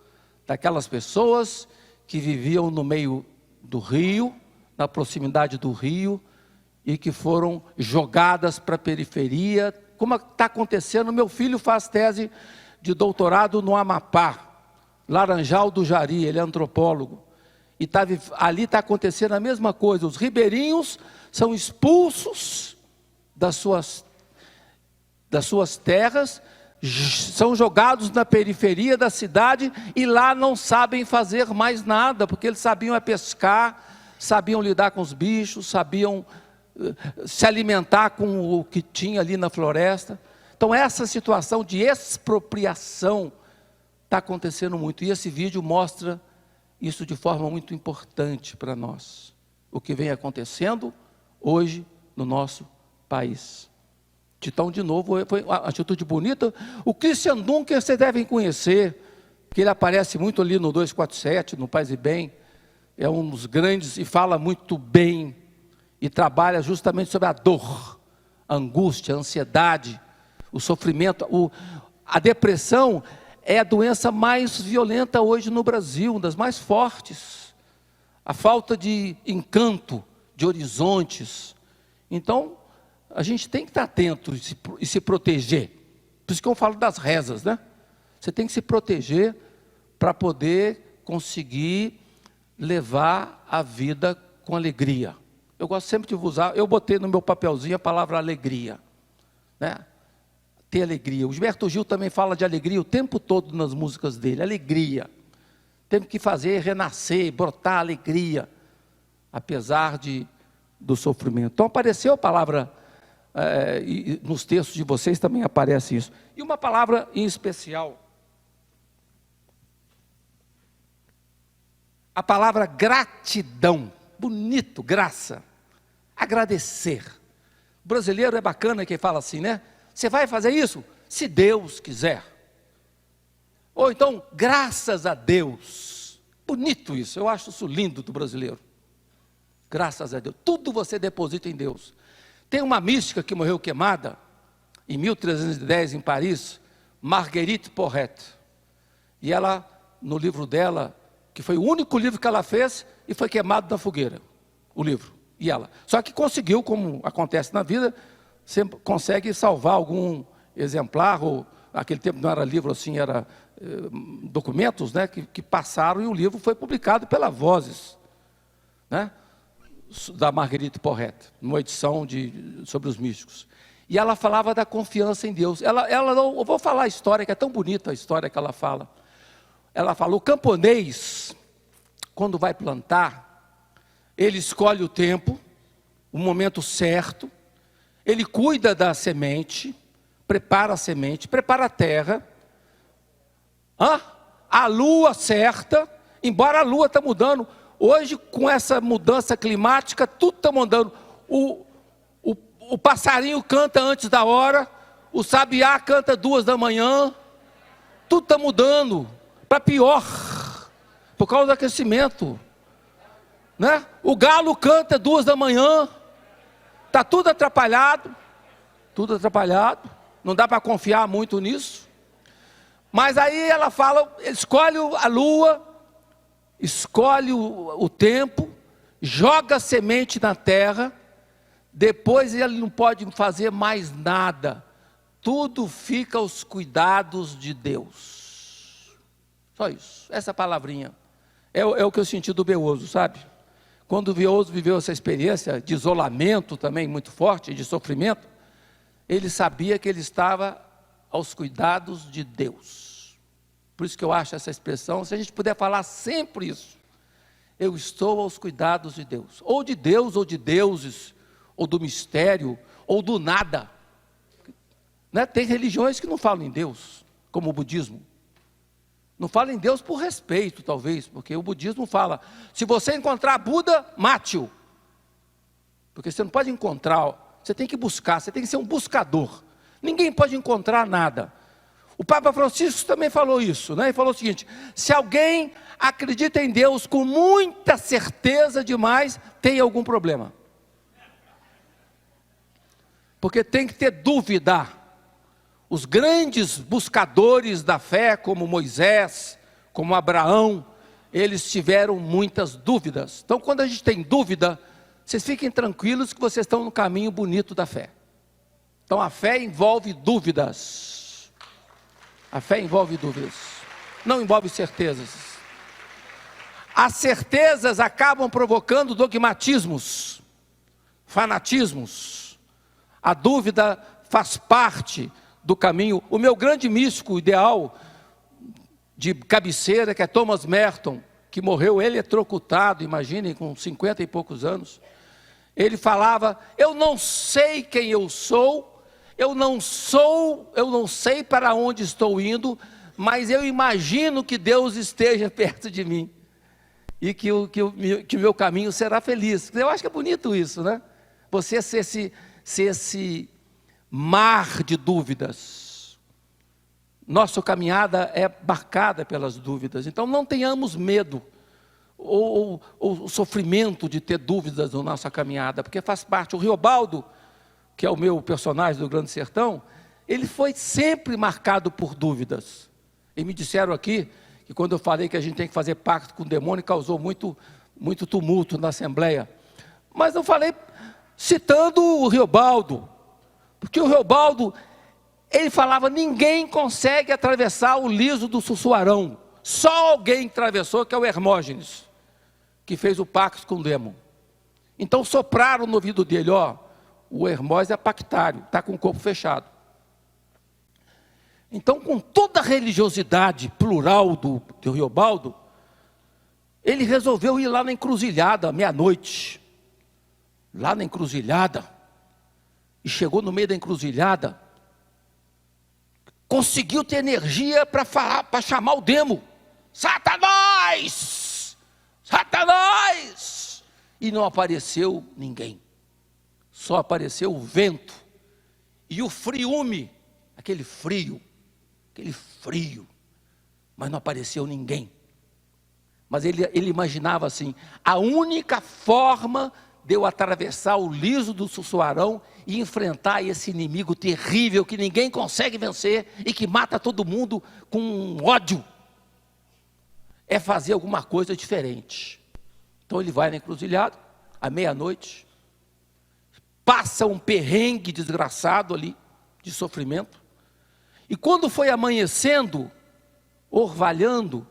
daquelas pessoas que viviam no meio do rio, na proximidade do rio, e que foram jogadas para a periferia, como está acontecendo. Meu filho faz tese de doutorado no Amapá, Laranjal do Jari, ele é antropólogo, e ali está acontecendo a mesma coisa. Os ribeirinhos são expulsos das suas terras, são jogados na periferia da cidade, e lá não sabem fazer mais nada, porque eles sabiam pescar, sabiam lidar com os bichos, sabiam se alimentar com o que tinha ali na floresta. Então essa situação de expropriação está acontecendo muito, e esse vídeo mostra isso de forma muito importante para nós, o que vem acontecendo hoje no nosso país. Então, de novo, foi uma atitude bonita. O Christian Dunker vocês devem conhecer, que ele aparece muito ali no 247, no Paz e Bem, é um dos grandes e fala muito bem, e trabalha justamente sobre a dor, a angústia, a ansiedade, o sofrimento. A depressão é a doença mais violenta hoje no Brasil, uma das mais fortes. A falta de encanto, de horizontes. Então, a gente tem que estar atento e se proteger. Por isso que eu falo das rezas, né? Você tem que se proteger para poder conseguir levar a vida com alegria. Eu gosto sempre de usar, eu botei no meu papelzinho a palavra alegria, né? Ter alegria. O Gilberto Gil também fala de alegria o tempo todo nas músicas dele, alegria. Temos que fazer renascer, brotar alegria, apesar do sofrimento. Então apareceu a palavra, e nos textos de vocês também aparece isso. E uma palavra em especial, a palavra gratidão. Bonito, graça, agradecer. O brasileiro é bacana que fala assim, né? Você vai fazer isso? Se Deus quiser. Ou então, graças a Deus. Bonito isso, eu acho isso lindo do brasileiro. Graças a Deus, tudo você deposita em Deus. Tem uma mística que morreu queimada, em 1310 em Paris, Marguerite Porret. E ela, no livro dela, que foi o único livro que ela fez, e foi queimado na fogueira, o livro, e ela. Só que conseguiu, como acontece na vida, sempre consegue salvar algum exemplar, ou naquele tempo não era livro assim, era documentos, né, que passaram, e o livro foi publicado pela Vozes, né, da Marguerite Porret, numa edição sobre os místicos. E ela falava da confiança em Deus. Eu vou falar a história, que é tão bonita a história que ela fala. Ela fala, o camponês, quando vai plantar, ele escolhe o tempo, o momento certo, ele cuida da semente, prepara a semente, prepara a terra, a lua certa, embora a lua está mudando, hoje com essa mudança climática, tudo está mudando, o passarinho canta antes da hora, o sabiá canta 2 da manhã, tudo está mudando, para pior, por causa do aquecimento, né? O galo canta 2 da manhã, está tudo atrapalhado, não dá para confiar muito nisso, mas aí ela fala, escolhe a lua, escolhe o tempo, joga a semente na terra, depois ele não pode fazer mais nada, tudo fica aos cuidados de Deus. Só isso, essa palavrinha. É o que eu senti do Beoso, sabe? Quando o Beoso viveu essa experiência de isolamento também muito forte, de sofrimento, ele sabia que ele estava aos cuidados de Deus. Por isso que eu acho essa expressão, se a gente puder falar sempre isso, eu estou aos cuidados de Deus, ou de deuses, ou do mistério, ou do nada, né? Tem religiões que não falam em Deus, como o budismo, não fala em Deus por respeito talvez, porque o budismo fala, se você encontrar Buda, mate-o, Porque você não pode encontrar, você tem que buscar, você tem que ser um buscador. Ninguém pode encontrar nada. O Papa Francisco também falou isso, né? Ele falou o seguinte: se alguém acredita em Deus com muita certeza demais, tem algum problema. Porque tem que ter dúvida. Os grandes buscadores da fé, como Moisés, como Abraão, eles tiveram muitas dúvidas. Então, quando a gente tem dúvida, vocês fiquem tranquilos que vocês estão no caminho bonito da fé. Então, a fé envolve dúvidas. A fé envolve dúvidas, não envolve certezas. As certezas acabam provocando dogmatismos, fanatismos. A dúvida faz parte do caminho. O meu grande místico ideal de cabeceira, que é Thomas Merton, que morreu eletrocutado, imaginem, com 50 e poucos anos. Ele falava: eu não sei quem eu sou, eu não sei para onde estou indo, mas eu imagino que Deus esteja perto de mim e que o meu caminho será feliz. Eu acho que é bonito isso, né? Você ser esse mar de dúvidas. Nossa caminhada é marcada pelas dúvidas, então não tenhamos medo ou sofrimento de ter dúvidas na nossa caminhada, porque faz parte. O Riobaldo, que é o meu personagem do Grande Sertão, ele foi sempre marcado por dúvidas. E me disseram aqui que quando eu falei que a gente tem que fazer pacto com o demônio, causou muito tumulto na Assembleia. Mas eu falei citando o Riobaldo, porque o Riobaldo, ele falava: ninguém consegue atravessar o liso do Sussuarão, só alguém atravessou, que é o Hermógenes, que fez o pacto com o demônio. Então sopraram no ouvido dele: ó, o Hermógenes é pactário, está com o corpo fechado. Então, com toda a religiosidade plural do Riobaldo, ele resolveu ir lá na encruzilhada, meia-noite. Lá na encruzilhada, e chegou no meio da encruzilhada, conseguiu ter energia para falar, para chamar o demo: Satanás! Satanás! E não apareceu ninguém. Só apareceu o vento e o friume, aquele frio, mas não apareceu ninguém. Mas ele imaginava assim: a única forma de eu atravessar o liso do Sussuarão e enfrentar esse inimigo terrível que ninguém consegue vencer e que mata todo mundo com ódio, é fazer alguma coisa diferente. Então ele vai na encruzilhada, à meia-noite, passa um perrengue desgraçado ali, de sofrimento, e quando foi amanhecendo, orvalhando,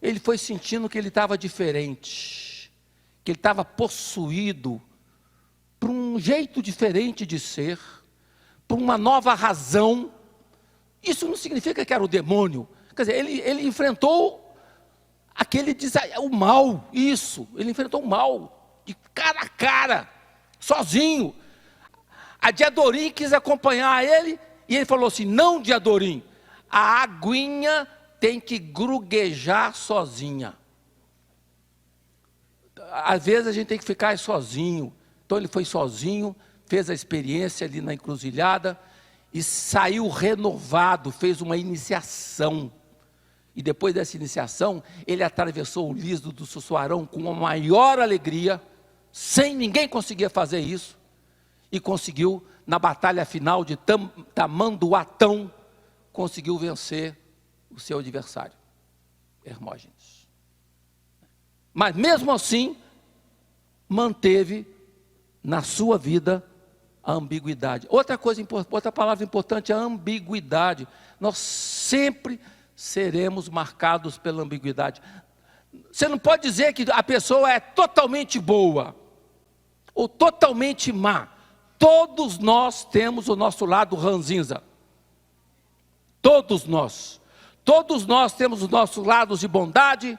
ele foi sentindo que ele estava diferente, que ele estava possuído por um jeito diferente de ser, por uma nova razão. Isso não significa que era o demônio. Quer dizer, ele enfrentou o mal, ele enfrentou o mal, de cara a cara, sozinho. A Diadorim quis acompanhar ele, e ele falou assim: não, Diadorim, a aguinha tem que gruguejar sozinha. Às vezes a gente tem que ficar sozinho. Então ele foi sozinho, fez a experiência ali na encruzilhada e saiu renovado, fez uma iniciação. E depois dessa iniciação, ele atravessou o liso do Sussuarão com a maior alegria, sem ninguém conseguir fazer isso, e conseguiu, na batalha final de Tamanduatão, conseguiu vencer o seu adversário, Hermógenes. Mas mesmo assim, manteve na sua vida a ambiguidade. Outra palavra importante é a ambiguidade. Nós sempre seremos marcados pela ambiguidade. Você não pode dizer que a pessoa é totalmente boa ou totalmente má. Todos nós temos o nosso lado ranzinza. Todos nós temos os nossos lados de bondade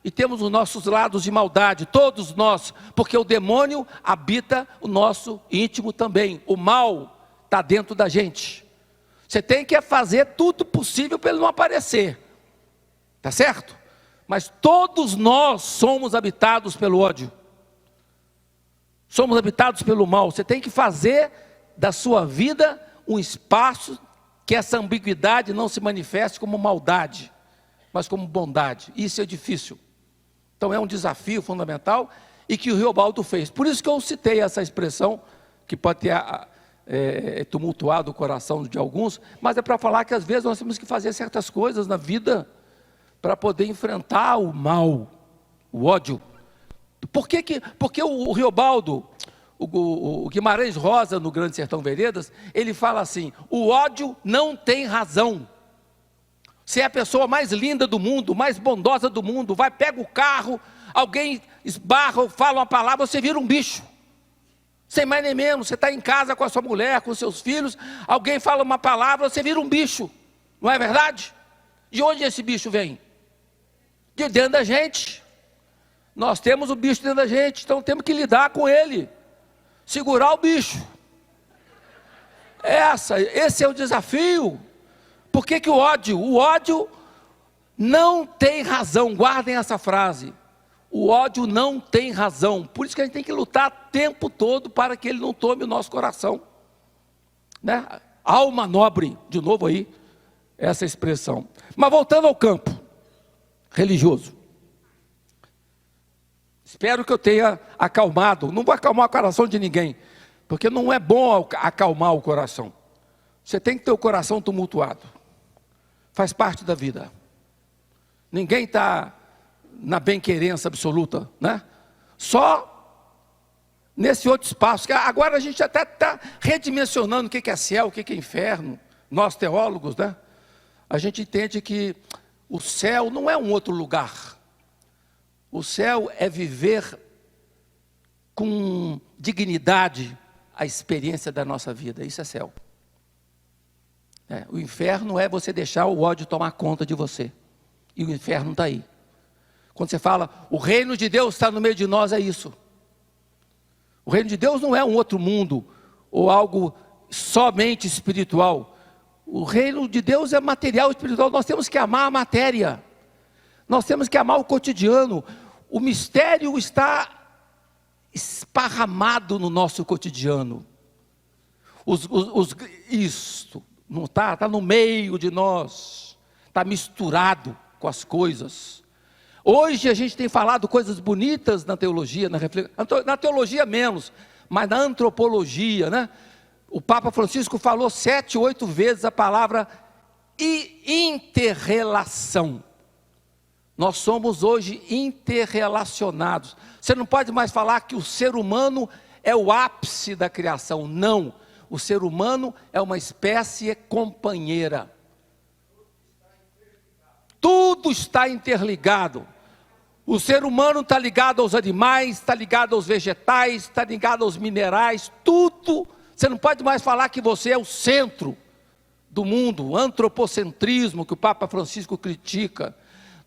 e temos os nossos lados de maldade, todos nós, porque o demônio habita o nosso íntimo também. O mal está dentro da gente. Você tem que fazer tudo possível para ele não aparecer, tá certo? Mas todos nós somos habitados pelo ódio. Somos habitados pelo mal. Você tem que fazer da sua vida um espaço que essa ambiguidade não se manifeste como maldade, mas como bondade. Isso é difícil. Então é um desafio fundamental e que o Riobaldo fez. Por isso que eu citei essa expressão, que pode ter tumultuado o coração de alguns, mas é para falar que às vezes nós temos que fazer certas coisas na vida para poder enfrentar o mal, o ódio. Porque o Riobaldo, o Guimarães Rosa, no Grande Sertão Veredas, ele fala assim: o ódio não tem razão. Você é a pessoa mais linda do mundo, mais bondosa do mundo, vai, pega o carro, alguém esbarra ou fala uma palavra, você vira um bicho. Sem mais nem menos, você está em casa com a sua mulher, com os seus filhos, alguém fala uma palavra, você vira um bicho. Não é verdade? De onde esse bicho vem? De dentro da gente. Nós temos o bicho dentro da gente, então temos que lidar com ele. Segurar o bicho. Esse é o desafio. Por que o ódio? O ódio não tem razão. Guardem essa frase. O ódio não tem razão. Por isso que a gente tem que lutar o tempo todo para que ele não tome o nosso coração. Né? Alma nobre, de novo aí, essa expressão. Mas voltando ao campo religioso. Espero que eu tenha acalmado. Não vou acalmar o coração de ninguém, porque não é bom acalmar o coração. Você tem que ter o coração tumultuado. Faz parte da vida. Ninguém está na bem-querença absoluta, né? Só nesse outro espaço. Que agora a gente até está redimensionando o que é céu, o que é inferno. Nós teólogos, né? A gente entende que o céu não é um outro lugar. O céu é viver com dignidade a experiência da nossa vida. Isso é céu. O inferno é você deixar o ódio tomar conta de você. E o inferno está aí. Quando você fala, o reino de Deus está no meio de nós, é isso. O reino de Deus não é um outro mundo, ou algo somente espiritual. O reino de Deus é material e espiritual. Nós temos que amar a matéria. Nós temos que amar o cotidiano. O mistério está esparramado no nosso cotidiano. Isto não está, está no meio de nós, está misturado com as coisas. Hoje a gente tem falado coisas bonitas na teologia, na teologia menos, mas na antropologia, né? O Papa Francisco falou 7, 8 vezes a palavra interrelação. Nós somos hoje interrelacionados. Você não pode mais falar que o ser humano é o ápice da criação. Não. O ser humano é uma espécie companheira. Tudo está interligado. O ser humano está ligado aos animais, está ligado aos vegetais, está ligado aos minerais, tudo. Você não pode mais falar que você é o centro do mundo, o antropocentrismo que o Papa Francisco critica.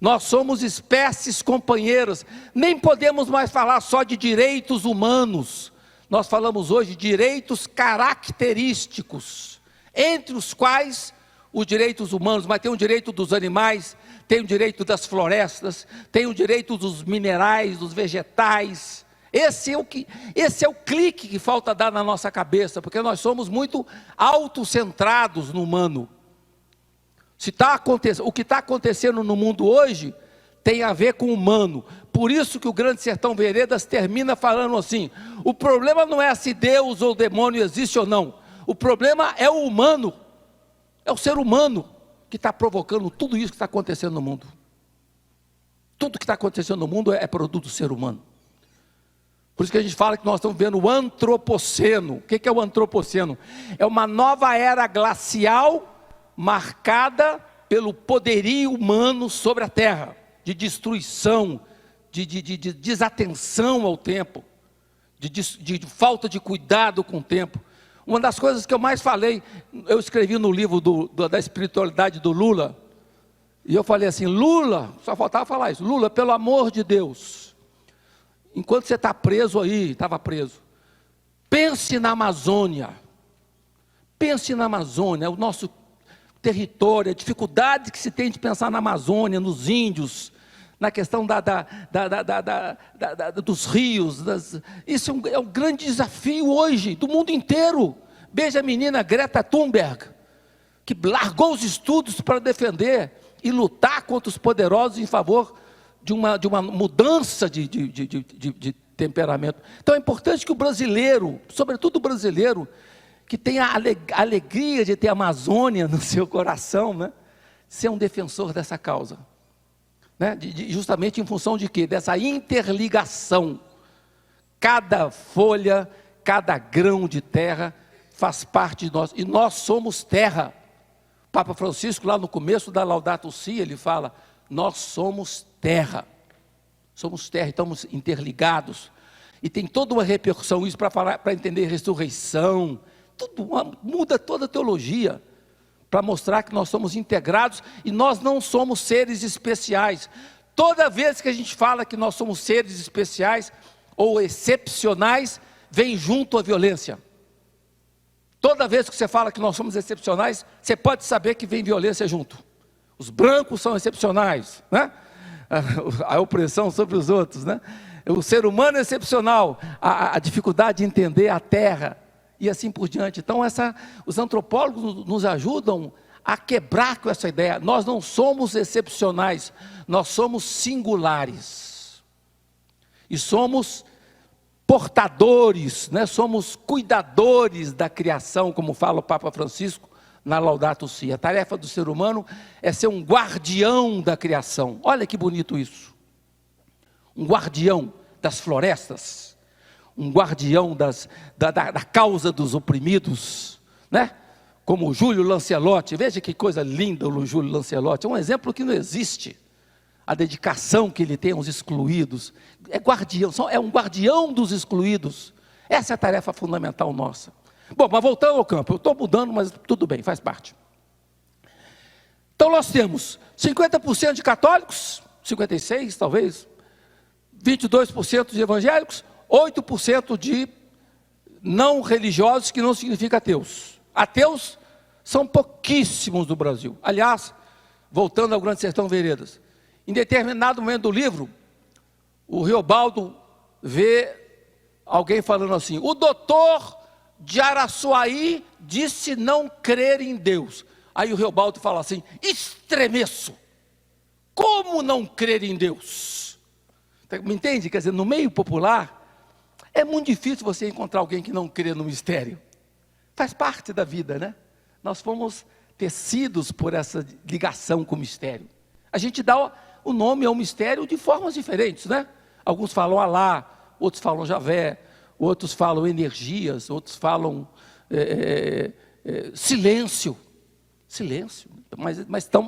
Nós somos espécies companheiras, nem podemos mais falar só de direitos humanos. Nós falamos hoje de direitos característicos, entre os quais os direitos humanos, mas tem o direito dos animais, tem o direito das florestas, tem o direito dos minerais, dos vegetais. Esse é o clique que falta dar na nossa cabeça, porque nós somos muito autocentrados no humano. O que está acontecendo no mundo hoje tem a ver com o humano. Por isso que o Grande Sertão Veredas termina falando assim: o problema não é se Deus ou o demônio existe ou não. O problema é o humano, é o ser humano que está provocando tudo isso que está acontecendo no mundo. Tudo que está acontecendo no mundo é produto do ser humano. Por isso que a gente fala que nós estamos vendo o antropoceno. O que é o antropoceno? É uma nova era glacial marcada pelo poderio humano sobre a terra, de destruição, de desatenção ao tempo, de falta de cuidado com o tempo. Uma das coisas que eu mais falei, eu escrevi no livro da espiritualidade do Lula, e eu falei assim: Lula, só faltava falar isso, Lula, pelo amor de Deus, enquanto você está preso aí, estava preso, pense na Amazônia, o nosso território, a dificuldade que se tem de pensar na Amazônia, nos índios, na questão dos rios. Isso é um grande desafio hoje, do mundo inteiro. Veja a menina Greta Thunberg, que largou os estudos para defender e lutar contra os poderosos em favor de uma mudança de temperamento. Então é importante que o brasileiro, sobretudo o brasileiro, que tenha a alegria de ter a Amazônia no seu coração, né, ser um defensor dessa causa. Né, justamente em função de quê? Dessa interligação. Cada folha, cada grão de terra faz parte de nós, e nós somos terra. O Papa Francisco, lá no começo da Laudato Si, ele fala, nós somos terra, estamos interligados, e tem toda uma repercussão isso para entender ressurreição, muda toda a teologia, para mostrar que nós somos integrados, e nós não somos seres especiais. Toda vez que a gente fala que nós somos seres especiais, ou excepcionais, vem junto a violência. Toda vez que você fala que nós somos excepcionais, você pode saber que vem violência junto. Os brancos são excepcionais, né? A opressão sobre os outros, né? O ser humano é excepcional, a dificuldade de entender a terra, e assim por diante. Então, os antropólogos nos ajudam a quebrar com essa ideia. Nós não somos excepcionais, nós somos singulares. E somos portadores, né? Somos cuidadores da criação, como fala o Papa Francisco na Laudato Si. A tarefa do ser humano é ser um guardião da criação. Olha que bonito isso. Um guardião das florestas, um guardião da causa dos oprimidos, né? Como o Júlio Lancelotti. Veja que coisa linda o Júlio Lancelotti, é um exemplo que não existe. A dedicação que ele tem aos excluídos, é um guardião dos excluídos. Essa é a tarefa fundamental nossa. Bom, mas voltando ao campo, eu estou mudando, mas tudo bem, faz parte. Então nós temos 50% de católicos, 56% talvez, 22% de evangélicos, 8% de não religiosos, que não significa ateus. Ateus são pouquíssimos no Brasil. Aliás, voltando ao Grande Sertão Veredas, em determinado momento do livro, o Riobaldo vê alguém falando assim, o doutor de Araçuaí disse não crer em Deus. Aí o Riobaldo fala assim, estremeço, como não crer em Deus? Me entende? Quer dizer, no meio popular, é muito difícil você encontrar alguém que não crê no mistério. Faz parte da vida, né? Nós fomos tecidos por essa ligação com o mistério. A gente dá o nome ao mistério de formas diferentes, né? Alguns falam Alá, outros falam Javé, outros falam energias, outros falam silêncio. Silêncio, mas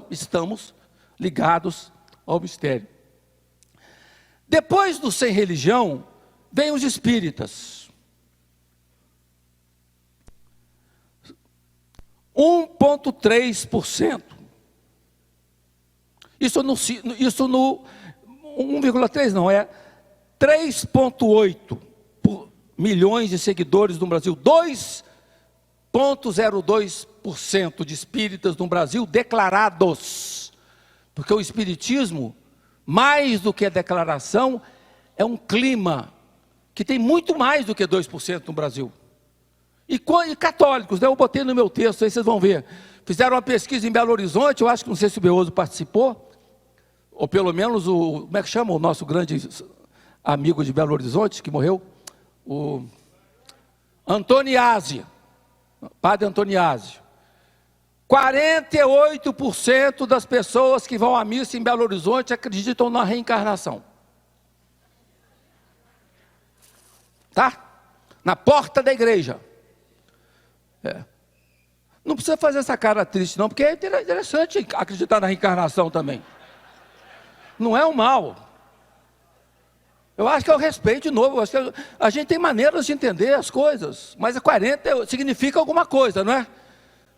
estamos ligados ao mistério. Depois do sem religião, vem os espíritas. 1,3%. Isso no 1,3 não, é 3,8 milhões de seguidores no Brasil. 2,02% de espíritas no Brasil declarados. Porque o espiritismo, mais do que a declaração, é um clima que tem muito mais do que 2% no Brasil. E católicos, né? Eu botei no meu texto, aí vocês vão ver. Fizeram uma pesquisa em Belo Horizonte, eu acho que não sei se o Beoso participou, ou pelo menos como é que chama o nosso grande amigo de Belo Horizonte, que morreu? O Antoniazzi, Padre Antoniazzi. 48% das pessoas que vão à missa em Belo Horizonte acreditam na reencarnação. Tá? Na porta da igreja. Não precisa fazer essa cara triste não, porque é interessante acreditar na reencarnação também. Não é um mal. Eu acho que é o respeito de novo. Eu acho que a gente tem maneiras de entender as coisas, mas 40 significa alguma coisa, não é?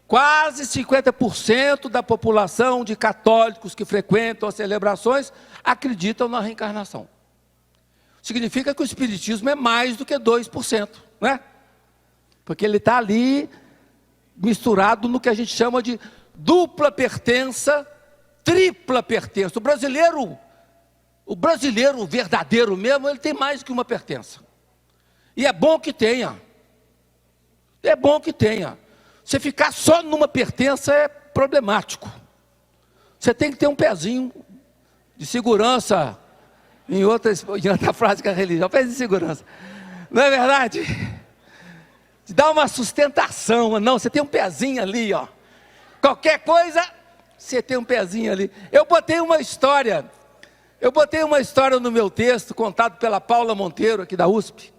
Quase 50% da população de católicos que frequentam as celebrações acreditam na reencarnação. Significa que o espiritismo é mais do que 2%, né? Porque ele está ali misturado no que a gente chama de dupla pertença, tripla pertença. O brasileiro O brasileiro verdadeiro mesmo, ele tem mais que uma pertença. E é bom que tenha. É bom que tenha. Você ficar só numa pertença é problemático. Você tem que ter um pezinho de segurança em outra frase que é a religião, pezinho de segurança. Não é verdade? De dar uma sustentação. Não, você tem um pezinho ali, ó. Qualquer coisa, você tem um pezinho ali. Eu botei uma história no meu texto, contado pela Paula Monteiro, aqui da USP,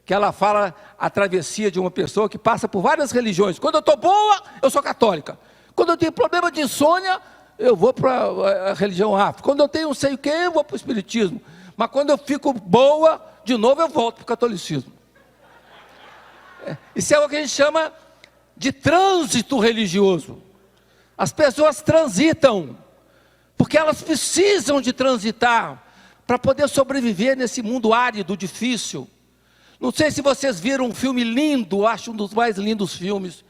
que ela fala a travessia de uma pessoa que passa por várias religiões. Quando eu estou boa, eu sou católica. Quando eu tenho problema de insônia, eu vou para a religião afro. Quando eu tenho não sei o que, eu vou para o espiritismo. Mas quando eu fico boa, de novo eu volto para o catolicismo. Isso é o que a gente chama de trânsito religioso. As pessoas transitam, porque elas precisam de transitar para poder sobreviver nesse mundo árido, difícil. Não sei se vocês viram um filme lindo, acho um dos mais lindos filmes,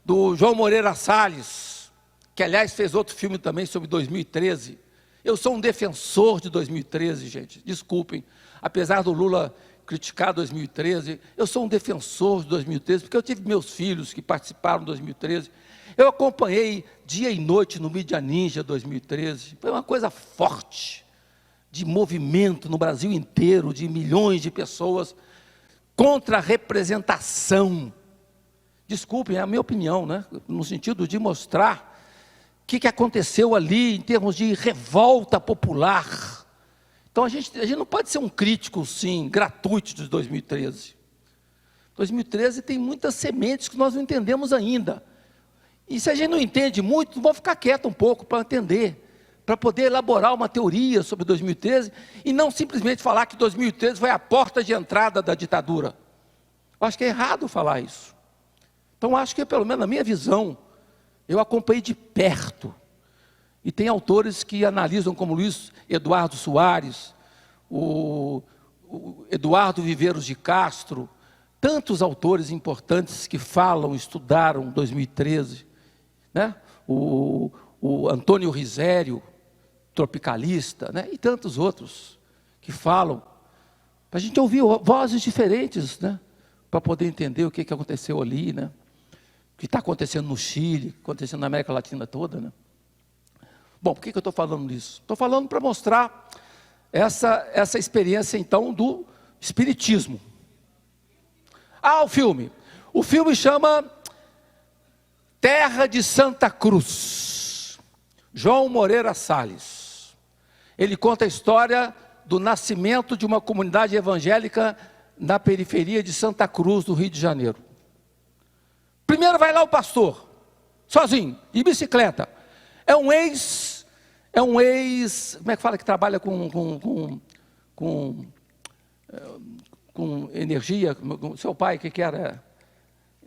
do João Moreira Salles, que aliás fez outro filme também sobre 2013. Eu sou um defensor de 2013, gente, desculpem, apesar do Lula criticar 2013, eu sou um defensor de 2013, porque eu tive meus filhos que participaram de 2013, eu acompanhei dia e noite no Mídia Ninja 2013, foi uma coisa forte, de movimento no Brasil inteiro, de milhões de pessoas, contra a representação. Desculpem, é a minha opinião, né? No sentido de mostrar o que aconteceu ali em termos de revolta popular. Então a gente não pode ser um crítico, sim, gratuito de 2013. 2013 tem muitas sementes que nós não entendemos ainda. E se a gente não entende muito, vamos ficar quieto um pouco para entender, para poder elaborar uma teoria sobre 2013 e não simplesmente falar que 2013 foi a porta de entrada da ditadura. Eu acho que é errado falar isso. Então acho que, pelo menos na minha visão, eu acompanhei de perto. E tem autores que analisam como Luiz Eduardo Soares, o Eduardo Viveiros de Castro, tantos autores importantes que falam, estudaram 2013, né? O Antônio Risério, tropicalista, né? E tantos outros que falam, para a gente ouvir vozes diferentes, né? Para poder entender o que aconteceu ali, né? O que está acontecendo no Chile, acontecendo na América Latina toda, né? Bom, por que eu estou falando isso? Estou falando para mostrar essa experiência, então, do espiritismo. O filme. O filme chama Terra de Santa Cruz. João Moreira Salles. Ele conta a história do nascimento de uma comunidade evangélica na periferia de Santa Cruz, do Rio de Janeiro. Primeiro vai lá o pastor, sozinho, de bicicleta. É um ex, como é que fala que trabalha com energia? Seu pai, o que era?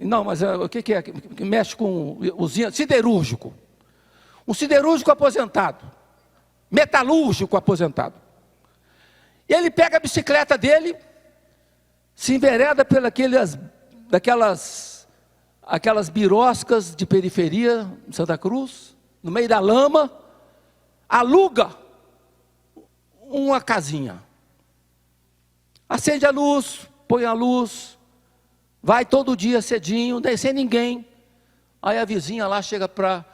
Não, mas o que é? Que mexe com usina, siderúrgico. Um siderúrgico aposentado, metalúrgico aposentado. E ele pega a bicicleta dele, se envereda aquelas biroscas de periferia de Santa Cruz, no meio da lama, aluga uma casinha. Acende a luz, põe a luz, vai todo dia cedinho, sem ninguém. Aí a vizinha lá chega pro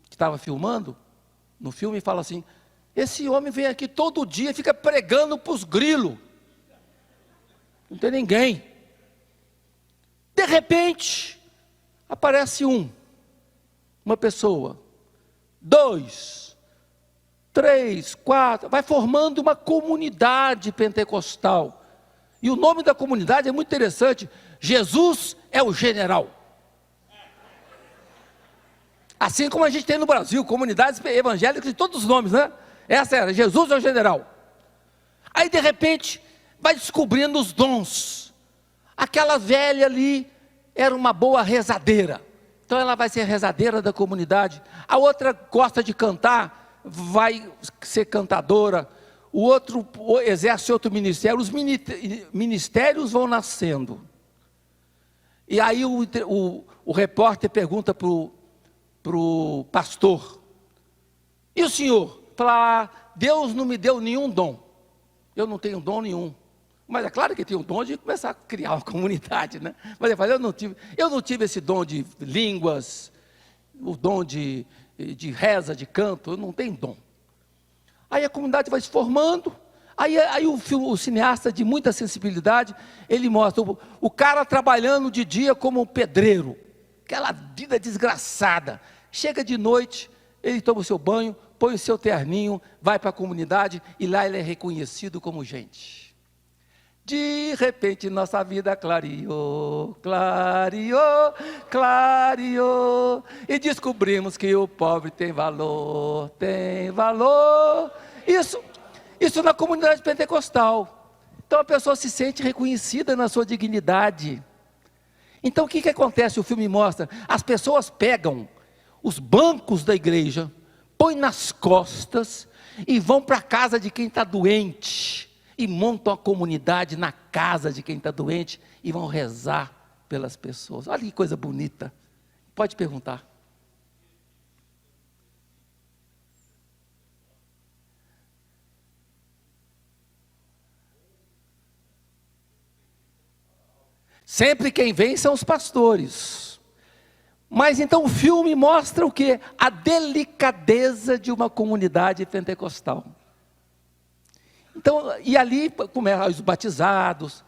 que estava filmando no filme e fala assim: esse homem vem aqui todo dia e fica pregando para os grilos. Não tem ninguém. De repente, aparece uma pessoa, 2, 3, 4, vai formando uma comunidade pentecostal. E o nome da comunidade é muito interessante: Jesus é o general. Assim como a gente tem no Brasil, comunidades evangélicas de todos os nomes, né? Essa era, Jesus é o general. Aí de repente, vai descobrindo os dons. Aquela velha ali era uma boa rezadeira. Então ela vai ser a rezadeira da comunidade. A outra gosta de cantar, vai ser cantadora. O outro exerce outro ministério. Os ministérios vão nascendo. E aí o repórter pergunta para o pastor: e o senhor? Deus não me deu nenhum dom. Eu não tenho dom nenhum. Mas é claro que tem o dom de começar a criar uma comunidade, né? Mas ele fala, eu não tive esse dom de línguas, o dom de reza, de canto, eu não tenho dom. Aí a comunidade vai se formando, aí o cineasta de muita sensibilidade, ele mostra o cara trabalhando de dia como um pedreiro, aquela vida desgraçada. Chega de noite, ele toma o seu banho, põe o seu terninho, vai para a comunidade e lá ele é reconhecido como gente. De repente nossa vida clareou, clareou, clareou, e descobrimos que o pobre tem valor, tem valor. Isso na comunidade pentecostal. Então a pessoa se sente reconhecida na sua dignidade. Então o que acontece? O filme mostra, as pessoas pegam os bancos da igreja, põem nas costas e vão para a casa de quem está doente. E montam a comunidade na casa de quem está doente e vão rezar pelas pessoas. Olha que coisa bonita. Pode perguntar. Sempre quem vem são os pastores. Mas então o filme mostra o quê? A delicadeza de uma comunidade pentecostal. Então, e ali começam os batizados.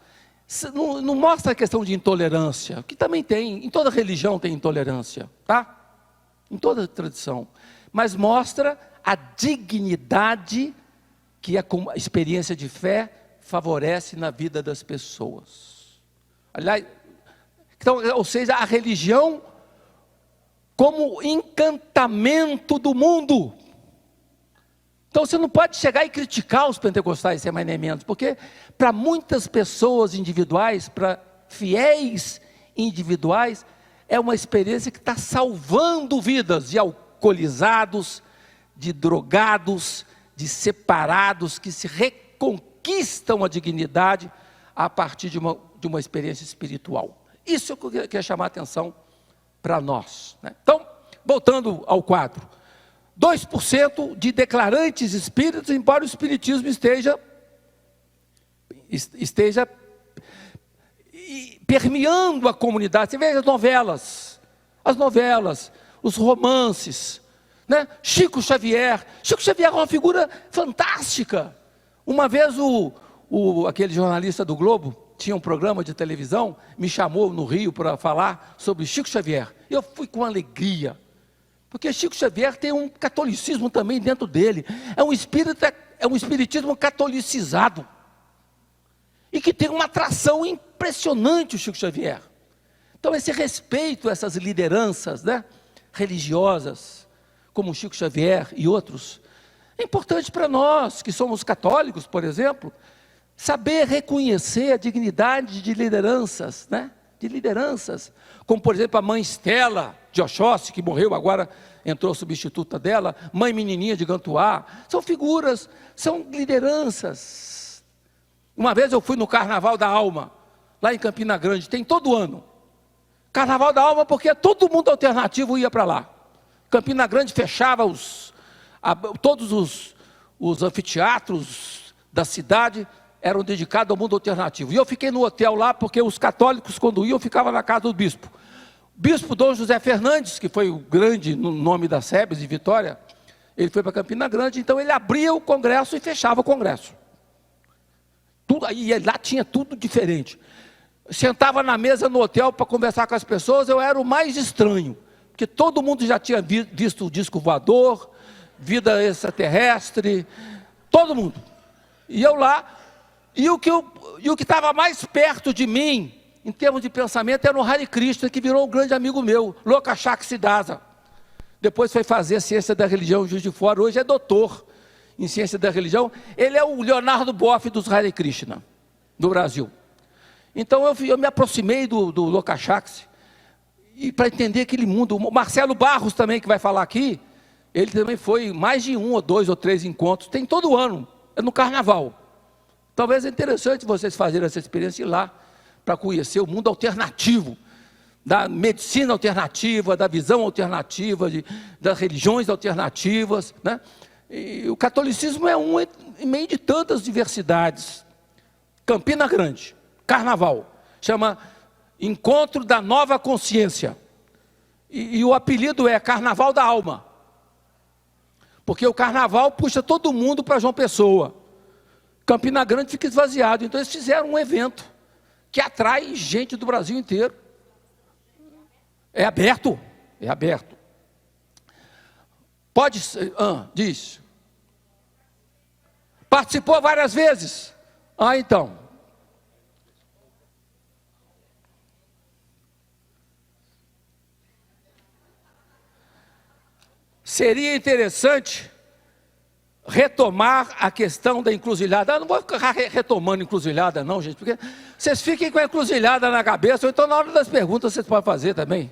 Não mostra a questão de intolerância, que também tem, em toda religião tem intolerância, tá? Em toda tradição. Mas mostra a dignidade que a experiência de fé favorece na vida das pessoas. Aliás, então, ou seja, a religião como encantamento do mundo. Então você não pode chegar e criticar os pentecostais, sem mais nem menos, porque para muitas pessoas individuais, para fiéis individuais, é uma experiência que está salvando vidas de alcoolizados, de drogados, de separados, que se reconquistam a dignidade a partir de uma experiência espiritual. Isso que eu queria chamar a atenção para nós, né? Então, voltando ao quadro. 2% de declarantes espíritas, embora o espiritismo esteja permeando a comunidade. Você vê as novelas, os romances, né? Chico Xavier é uma figura fantástica. Uma vez aquele jornalista do Globo tinha um programa de televisão, me chamou no Rio para falar sobre Chico Xavier. Eu fui com alegria. Porque Chico Xavier tem um catolicismo também dentro dele. É um espiritismo catolicizado. E que tem uma atração impressionante o Chico Xavier. Então esse respeito a essas lideranças, né, religiosas, como o Chico Xavier e outros, é importante para nós que somos católicos, por exemplo, saber reconhecer a dignidade de lideranças, né? De lideranças, como por exemplo a mãe Estela de Oxóssi, que morreu, agora entrou substituta dela, mãe Menininha de Gantuá, são figuras, são lideranças. Uma vez eu fui no Carnaval da Alma, lá em Campina Grande, tem todo ano, Carnaval da Alma, porque todo mundo alternativo ia para lá. Campina Grande fechava todos os anfiteatros da cidade, eram dedicados ao mundo alternativo. E eu fiquei no hotel lá, porque os católicos, quando iam, ficavam na casa do bispo. O bispo Dom José Fernandes, que foi o grande no nome da SEBS de Vitória, ele foi para Campina Grande, então ele abria o congresso e fechava o congresso. E lá tinha tudo diferente. Sentava na mesa no hotel para conversar com as pessoas, eu era o mais estranho, porque todo mundo já tinha visto o disco voador, vida extraterrestre, todo mundo. E eu lá... E o que estava mais perto de mim, em termos de pensamento, era o Hare Krishna, que virou um grande amigo meu, Lokashak Siddhasa. Depois foi fazer ciência da religião em Juiz de Fora, hoje é doutor em ciência da religião. Ele é o Leonardo Boff dos Hare Krishna, do Brasil. Então eu me aproximei do Lokashak, e para entender aquele mundo. O Marcelo Barros também, que vai falar aqui, ele também foi mais de 1 ou 2 ou 3 encontros, tem todo ano, é no Carnaval. Talvez é interessante vocês fazerem essa experiência e ir lá para conhecer o mundo alternativo, da medicina alternativa, da visão alternativa, das religiões alternativas, né? E o catolicismo é um em meio de tantas diversidades. Campina Grande, carnaval, chama Encontro da Nova Consciência. E o apelido é Carnaval da Alma. Porque o carnaval puxa todo mundo para João Pessoa. Campina Grande fica esvaziado. Então eles fizeram um evento que atrai gente do Brasil inteiro. É aberto. É aberto. Pode ser. Diz. Participou várias vezes. Então. Seria interessante retomar a questão da encruzilhada. Eu não vou ficar retomando encruzilhada não, gente, porque vocês fiquem com a encruzilhada na cabeça, ou então na hora das perguntas vocês podem fazer também.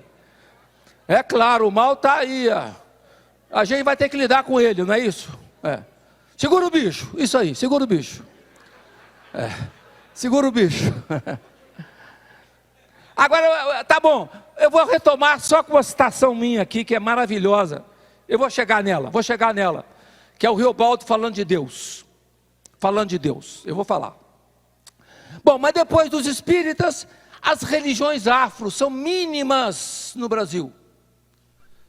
É claro, o mal está aí. A gente vai ter que lidar com ele, não é isso? Segura o bicho, isso aí, segura o bicho. Segura o bicho. Agora, tá bom, eu vou retomar só com uma citação minha aqui, que é maravilhosa. Eu vou chegar nela, que é o Riobaldo falando de Deus. Falando de Deus, eu vou falar. Bom, mas depois dos espíritas, as religiões afro são mínimas no Brasil.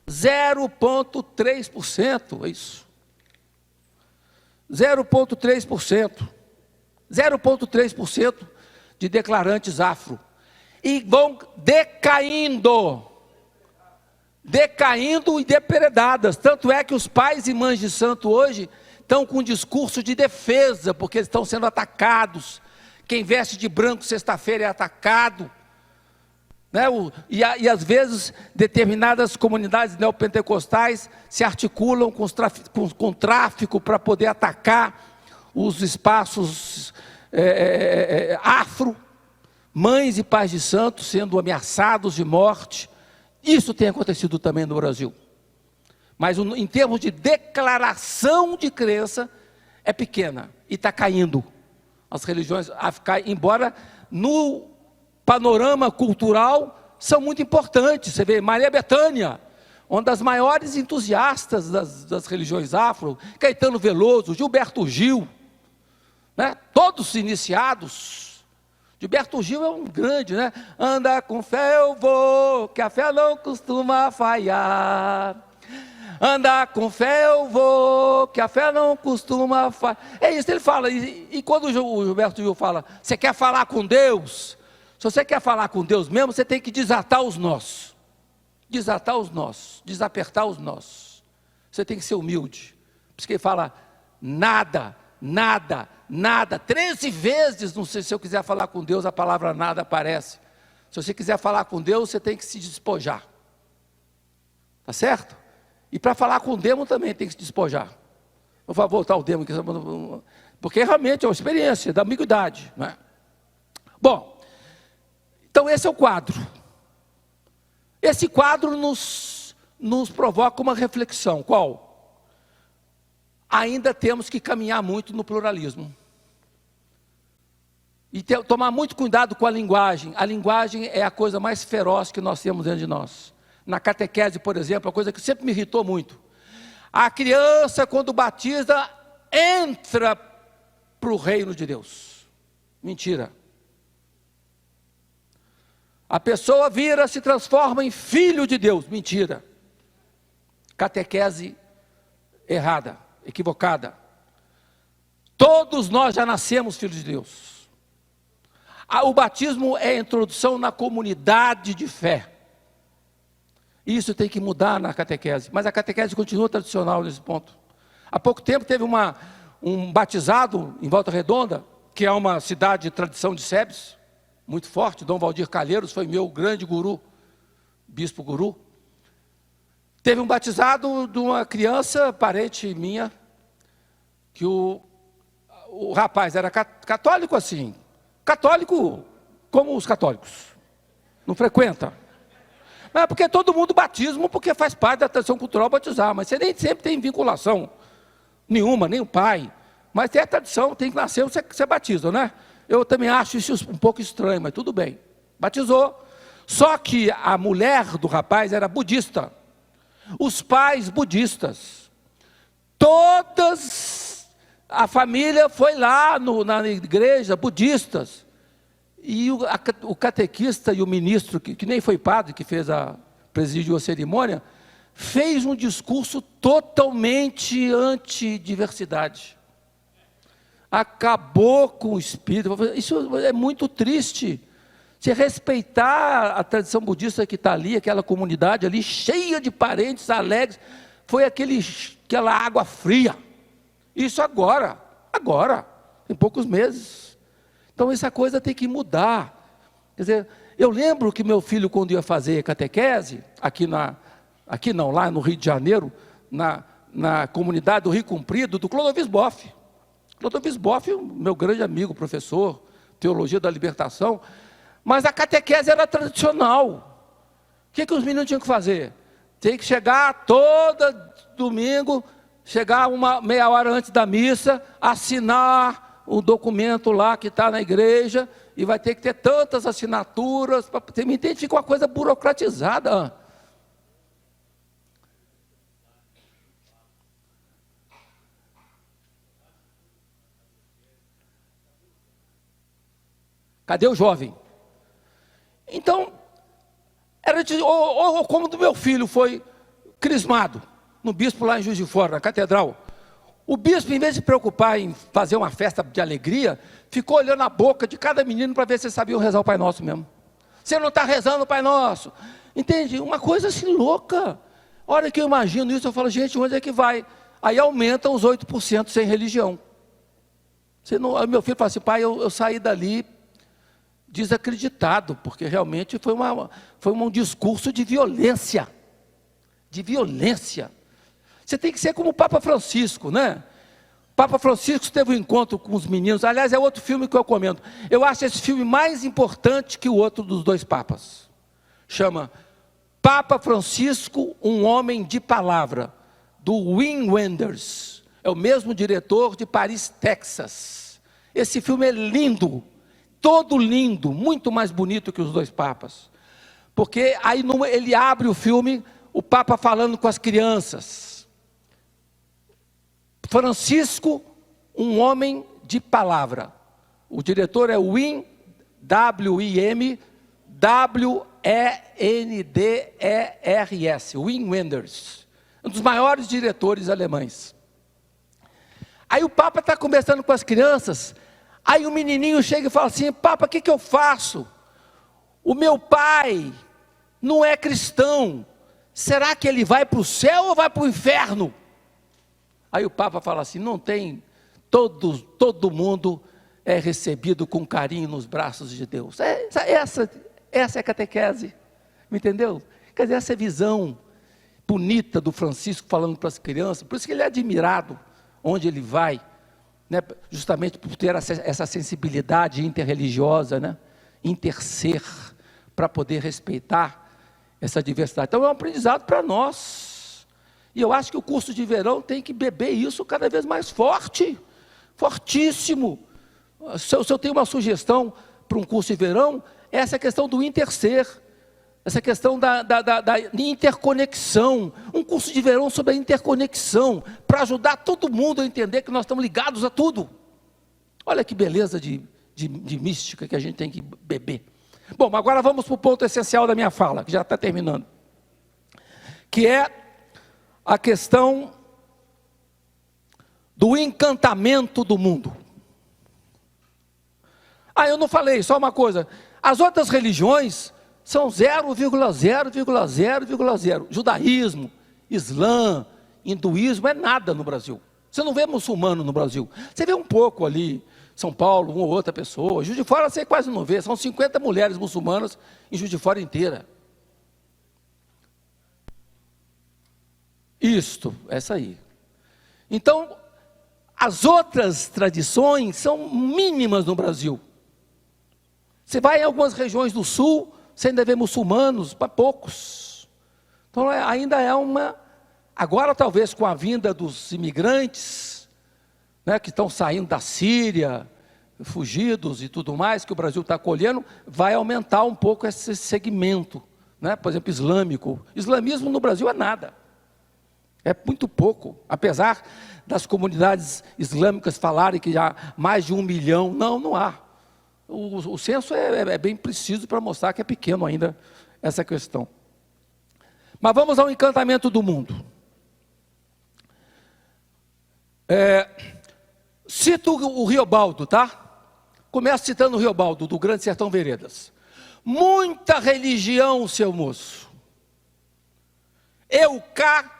0,3%, é isso. 0,3%. 0,3% de declarantes afro. E vão decaindo e depredadas. Tanto é que os pais e mães de santo hoje estão com um discurso de defesa, porque eles estão sendo atacados. Quem veste de branco sexta-feira é atacado. Né? E às vezes determinadas comunidades neopentecostais se articulam com tráfico para poder atacar os espaços afro. Mães e pais de santos sendo ameaçados de morte. Isso tem acontecido também no Brasil. Mas em termos de declaração de crença, é pequena e está caindo. As religiões africanas, embora no panorama cultural, são muito importantes. Você vê Maria Bethânia, uma das maiores entusiastas das religiões afro, Caetano Veloso, Gilberto Gil, né? Todos iniciados. Gilberto Gil é um grande, né? Anda com fé eu vou, que a fé não costuma falhar. Anda com fé eu vou, que a fé não costuma falhar. É isso que ele fala. E quando o Gilberto Gil fala, você quer falar com Deus? Se você quer falar com Deus mesmo, você tem que desatar os nós. Desatar os nós, desapertar os nós. Você tem que ser humilde. Por isso que ele fala, nada. 13 vezes, não sei, se eu quiser falar com Deus, a palavra nada aparece. Se você quiser falar com Deus, você tem que se despojar. Tá certo? E para falar com o demo também tem que se despojar. Vou voltar ao demo, porque realmente é uma experiência da ambiguidade. Não é? Bom, então esse é o quadro. Esse quadro nos provoca uma reflexão. Qual? Ainda temos que caminhar muito no pluralismo. E tomar muito cuidado com a linguagem. A linguagem é a coisa mais feroz que nós temos dentro de nós. Na catequese, por exemplo, a coisa que sempre me irritou muito. A criança, quando batiza, entra para o reino de Deus. Mentira. A pessoa vira, se transforma em filho de Deus. Mentira. Catequese errada. Equivocada. Todos nós já nascemos filhos de Deus. O batismo é a introdução na comunidade de fé. Isso tem que mudar na catequese, mas a catequese continua tradicional nesse ponto. Há pouco tempo teve um batizado em Volta Redonda, que é uma cidade de tradição de Sebes, muito forte. Dom Valdir Calheiros foi meu grande guru, bispo guru. Teve um batizado de uma criança, parente minha, que o rapaz era católico assim, católico como os católicos, não frequenta. Mas é porque todo mundo batismo, porque faz parte da tradição cultural batizar, mas você nem sempre tem vinculação nenhuma, nem o pai. Mas tem a tradição, tem que nascer, você batiza, né? Eu também acho isso um pouco estranho, mas tudo bem. Batizou. Só que a mulher do rapaz era budista. Os pais budistas. A família foi lá na igreja, budistas, e o catequista e o ministro, que nem foi padre, que presidiu a cerimônia, fez um discurso totalmente anti-diversidade. Acabou com o espírito. Isso é muito triste. Se respeitar a tradição budista que está ali, aquela comunidade ali, cheia de parentes alegres, foi aquela água fria. Isso agora, em poucos meses. Então essa coisa tem que mudar. Quer dizer, eu lembro que meu filho, quando ia fazer catequese, lá no Rio de Janeiro, na comunidade do Rio Comprido, do Clodovis Boff. Clodovis Boff, meu grande amigo, professor, teologia da libertação, mas a catequese era tradicional. O que os meninos tinham que fazer? Tem que chegar todo domingo, chegar meia hora antes da missa, assinar o documento lá que está na igreja, e vai ter que ter tantas assinaturas, você me entende? Fica uma coisa burocratizada. Cadê o jovem? Então, ou como do meu filho foi crismado, no bispo lá em Juiz de Fora, na catedral. O bispo, em vez de se preocupar em fazer uma festa de alegria, ficou olhando a boca de cada menino para ver se eles sabiam rezar o Pai Nosso mesmo. Você não está rezando o Pai Nosso. Entende? Uma coisa assim louca. A hora que eu imagino isso, eu falo, gente, onde é que vai? Aí aumentam os 8% sem religião. Meu filho fala assim, pai, eu saí dali desacreditado, porque realmente foi um discurso de violência. De violência. Você tem que ser como o Papa Francisco, né? O Papa Francisco teve um encontro com os meninos. Aliás, é outro filme que eu comento. Eu acho esse filme mais importante que o outro dos dois papas. Chama Papa Francisco, um homem de palavra, do Wim Wenders. É o mesmo diretor de Paris, Texas. Esse filme é lindo. Todo lindo, muito mais bonito que os dois papas. Porque aí ele abre o filme, o Papa falando com as crianças. Francisco, um homem de palavra. O diretor é Wim, W-I-M, W-E-N-D-E-R-S, Wim Wenders. Um dos maiores diretores alemães. Aí o Papa está conversando com as crianças. Aí o menininho chega e fala assim, Papa, o que eu faço? O meu pai não é cristão, será que ele vai para o céu ou vai para o inferno? Aí o Papa fala assim, não tem, todo mundo é recebido com carinho nos braços de Deus. Essa é a catequese, me entendeu? Quer dizer, essa visão bonita do Francisco falando para as crianças, por isso que ele é admirado onde ele vai, né, justamente por ter essa sensibilidade interreligiosa, né, interser, para poder respeitar essa diversidade. Então é um aprendizado para nós, e eu acho que o curso de verão tem que beber isso cada vez mais forte, fortíssimo. Se eu tenho uma sugestão para um curso de verão, é essa questão do interser, essa questão da interconexão, um curso de verão sobre a interconexão, para ajudar todo mundo a entender que nós estamos ligados a tudo. Olha que beleza de mística que a gente tem que beber. Bom, agora vamos para o ponto essencial da minha fala, que já está terminando, que é a questão do encantamento do mundo. Eu não falei, só uma coisa, as outras religiões são 0,0,0,0. Judaísmo, Islã, hinduísmo é nada no Brasil. Você não vê muçulmano no Brasil. Você vê um pouco ali, São Paulo, uma ou outra pessoa. Juiz de Fora você quase não vê. São 50 mulheres muçulmanas em Juiz de Fora inteira. Isto, essa aí. Então, as outras tradições são mínimas no Brasil. Você vai em algumas regiões do sul, você ainda vê muçulmanos, para poucos. Então ainda é agora talvez com a vinda dos imigrantes, né, que estão saindo da Síria, fugidos e tudo mais, que o Brasil está acolhendo, vai aumentar um pouco esse segmento, né, por exemplo, islâmico. Islamismo no Brasil é nada. É muito pouco, apesar das comunidades islâmicas falarem que há mais de 1 milhão. Não há. O censo é bem preciso para mostrar que é pequeno ainda essa questão. Mas vamos ao encantamento do mundo. Cito o Riobaldo, tá? Começo citando o Riobaldo, do Grande Sertão Veredas. Muita religião, seu moço. Eu cá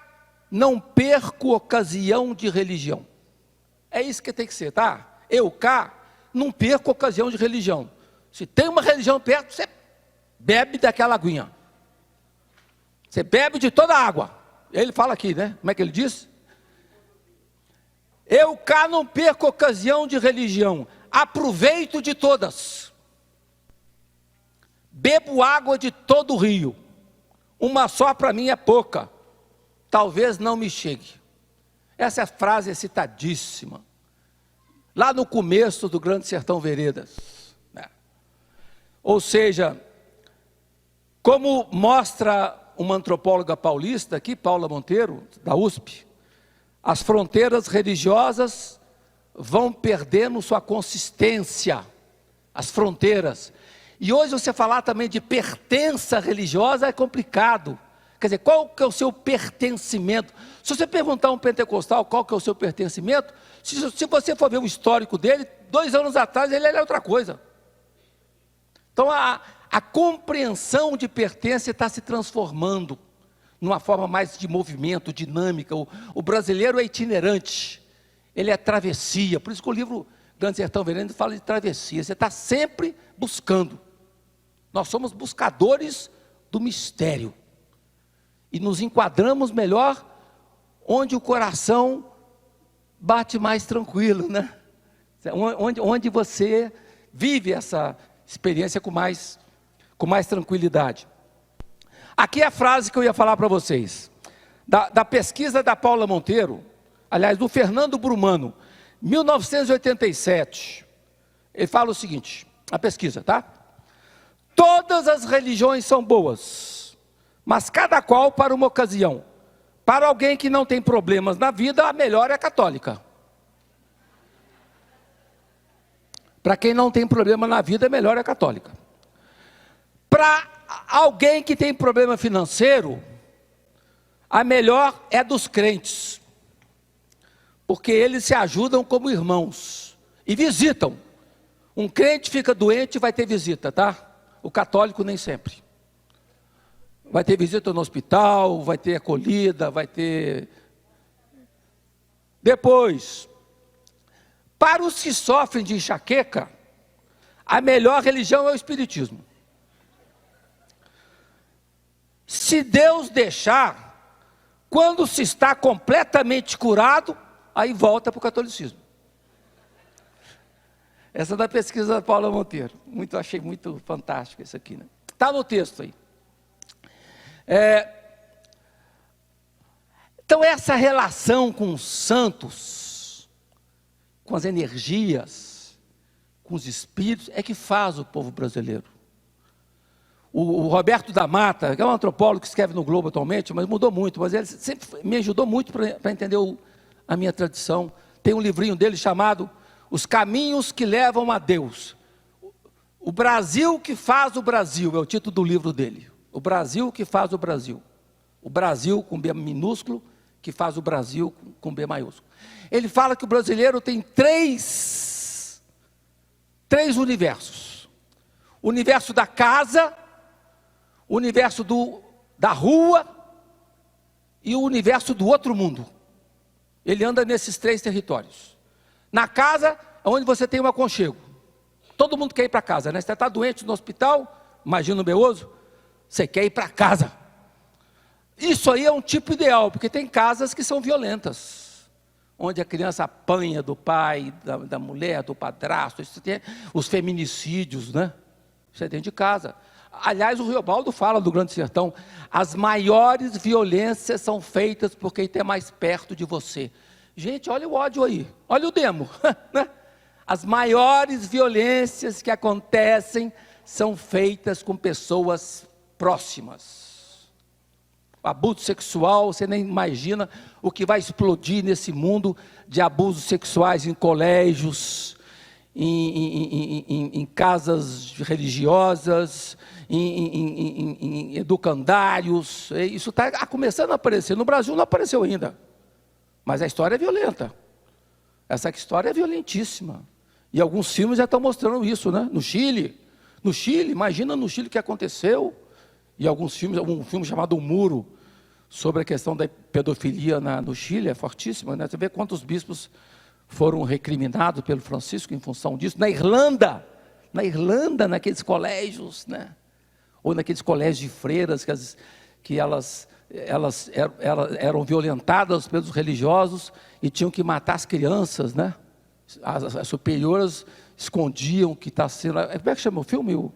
não perco ocasião de religião. É isso que tem que ser, tá? Eu cá não perco ocasião de religião. Se tem uma religião perto, você bebe daquela aguinha. Você bebe de toda a água. Ele fala aqui, né? Como é que ele diz? Eu cá não perco ocasião de religião. Aproveito de todas. Bebo água de todo o rio. Uma só para mim é pouca. Talvez não me chegue. Essa frase é citadíssima. Lá no começo do Grande Sertão Veredas. Ou seja, como mostra uma antropóloga paulista aqui, Paula Monteiro, da USP, as fronteiras religiosas vão perdendo sua consistência. As fronteiras. E hoje você falar também de pertença religiosa é complicado. Quer dizer, qual que é o seu pertencimento? Se você perguntar a um pentecostal qual que é o seu pertencimento, se você for ver o histórico dele, 2 anos atrás ele era outra coisa. Então a compreensão de pertença está se transformando numa forma mais de movimento, dinâmica. O brasileiro é itinerante, ele é travessia. Por isso que o livro Grande Sertão Veredas fala de travessia. Você está sempre buscando. Nós somos buscadores do mistério. E nos enquadramos melhor onde o coração bate mais tranquilo, né? Onde você vive essa experiência com mais tranquilidade. Aqui é a frase que eu ia falar para vocês. Da pesquisa da Paula Monteiro, aliás, do Fernando Brumano, 1987. Ele fala o seguinte, a pesquisa, tá? Todas as religiões são boas, mas cada qual para uma ocasião. Para alguém que não tem problemas na vida, a melhor é a católica. Para quem não tem problema na vida, a melhor é a católica. Para alguém que tem problema financeiro, a melhor é dos crentes. Porque eles se ajudam como irmãos e visitam. Um crente fica doente e vai ter visita, tá? O católico nem sempre. Vai ter visita no hospital, vai ter acolhida, vai ter... Depois, para os que sofrem de enxaqueca, a melhor religião é o espiritismo. Se Deus deixar, quando se está completamente curado, aí volta para o catolicismo. Essa é da pesquisa da Paula Monteiro. Achei muito fantástico isso aqui, né? Está no texto aí. Então essa relação com os santos, com as energias, com os espíritos, é que faz o povo brasileiro. O Roberto da Mata, que é um antropólogo que escreve no Globo atualmente, mas mudou muito, mas ele sempre me ajudou muito para entender a minha tradição. Tem um livrinho dele chamado Os Caminhos que Levam a Deus. O Brasil que faz o Brasil, é o título do livro dele. O Brasil que faz o Brasil. O Brasil com B minúsculo, que faz o Brasil com B maiúsculo. Ele fala que o brasileiro tem três universos. O universo da casa, o universo da rua e o universo do outro mundo. Ele anda nesses 3 territórios. Na casa, onde você tem um aconchego. Todo mundo quer ir para casa, né? Você está doente no hospital, imagina o Beoso, você quer ir para casa. Isso aí é um tipo ideal, porque tem casas que são violentas, onde a criança apanha do pai, da mulher, do padrasto, isso tem os feminicídios, né? Isso é dentro de casa. Aliás, o Riobaldo fala do Grande Sertão, as maiores violências são feitas por quem está mais perto de você. Gente, olha o ódio aí, olha o demo, né? As maiores violências que acontecem são feitas com pessoas próximas. abuso sexual, você nem imagina o que vai explodir nesse mundo de abusos sexuais em colégios, em casas religiosas, em educandários. Isso está começando a aparecer. No Brasil não apareceu ainda, mas a história é violenta. Essa história é violentíssima. E alguns filmes já estão mostrando isso, né? No Chile, imagina no Chile o que aconteceu. E alguns filmes, um filme chamado O Muro, sobre a questão da pedofilia no Chile, é fortíssima, né? Você vê quantos bispos foram recriminados pelo Francisco em função disso. Na Irlanda, naqueles colégios, né? Ou naqueles colégios de freiras que elas eram violentadas pelos religiosos e tinham que matar as crianças, né? As superiores escondiam que está sendo... Como é que chama o filme?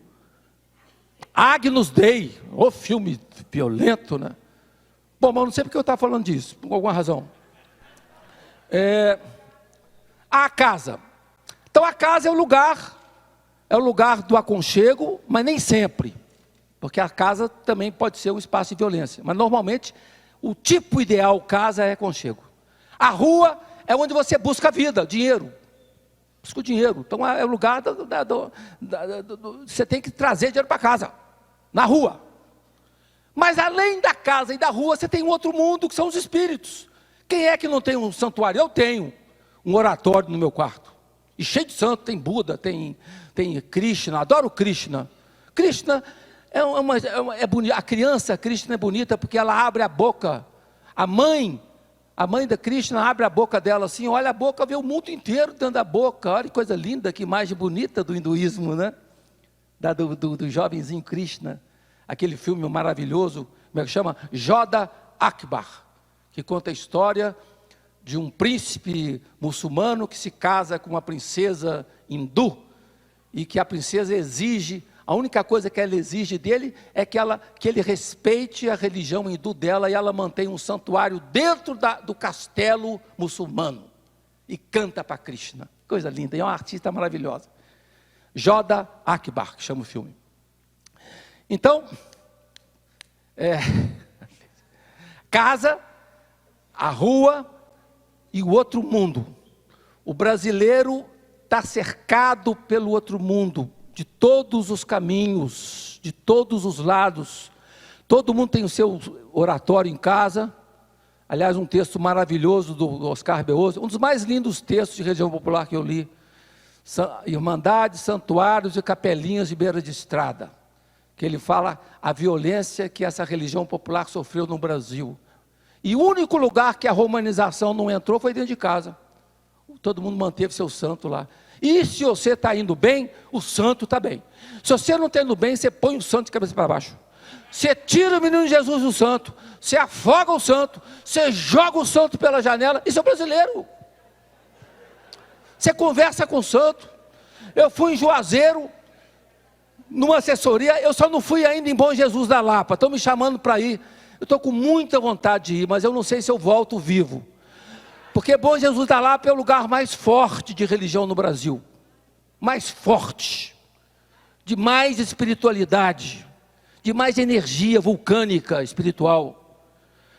Agnus Dei, o filme violento, né? Bom, mas eu não sei porque eu estava falando disso, por alguma razão. A casa. Então a casa é o lugar do aconchego, mas nem sempre. Porque a casa também pode ser um espaço de violência. Mas normalmente o tipo ideal casa é aconchego. A rua é onde você busca a vida, dinheiro. Busca o dinheiro. Então é o lugar você tem que trazer dinheiro para casa. Na rua. Mas além da casa e da rua, você tem um outro mundo, que são os espíritos. Quem é que não tem um santuário? Eu tenho um oratório no meu quarto. E cheio de santo, tem Buda, tem Krishna, adoro Krishna. Krishna é bonita. A criança Krishna é bonita porque ela abre a boca. A mãe da Krishna abre a boca dela assim, olha a boca, vê o mundo inteiro dentro da boca. Olha que coisa linda, que imagem bonita do hinduísmo, né? Do jovenzinho Krishna. Aquele filme maravilhoso, como é que chama? Jodha Akbar, que conta a história de um príncipe muçulmano que se casa com uma princesa hindu, e que a princesa exige, a única coisa que ela exige dele é que ele respeite a religião hindu dela, e ela mantém um santuário dentro do castelo muçulmano, e canta para Krishna. Coisa linda, e é uma artista maravilhosa. Jodha Akbar, que chama o filme. Então, casa, a rua e o outro mundo. O brasileiro está cercado pelo outro mundo, de todos os caminhos, de todos os lados. Todo mundo tem o seu oratório em casa. Aliás, um texto maravilhoso do Oscar Beoso, um dos mais lindos textos de religião popular que eu li. Irmandades, santuários e capelinhas de beira de estrada. Que ele fala a violência que essa religião popular sofreu no Brasil. E o único lugar que a romanização não entrou foi dentro de casa. Todo mundo manteve seu santo lá. E se você está indo bem, o santo está bem. Se você não está indo bem, você põe o santo de cabeça para baixo. Você tira o menino Jesus do santo, você afoga o santo, você joga o santo pela janela. Isso é brasileiro. Você conversa com o santo. Eu fui em Juazeiro, numa assessoria, eu só não fui ainda em Bom Jesus da Lapa, estão me chamando para ir, eu estou com muita vontade de ir, mas eu não sei se eu volto vivo, porque Bom Jesus da Lapa é o lugar mais forte de religião no Brasil, mais forte, de mais espiritualidade, de mais energia vulcânica espiritual.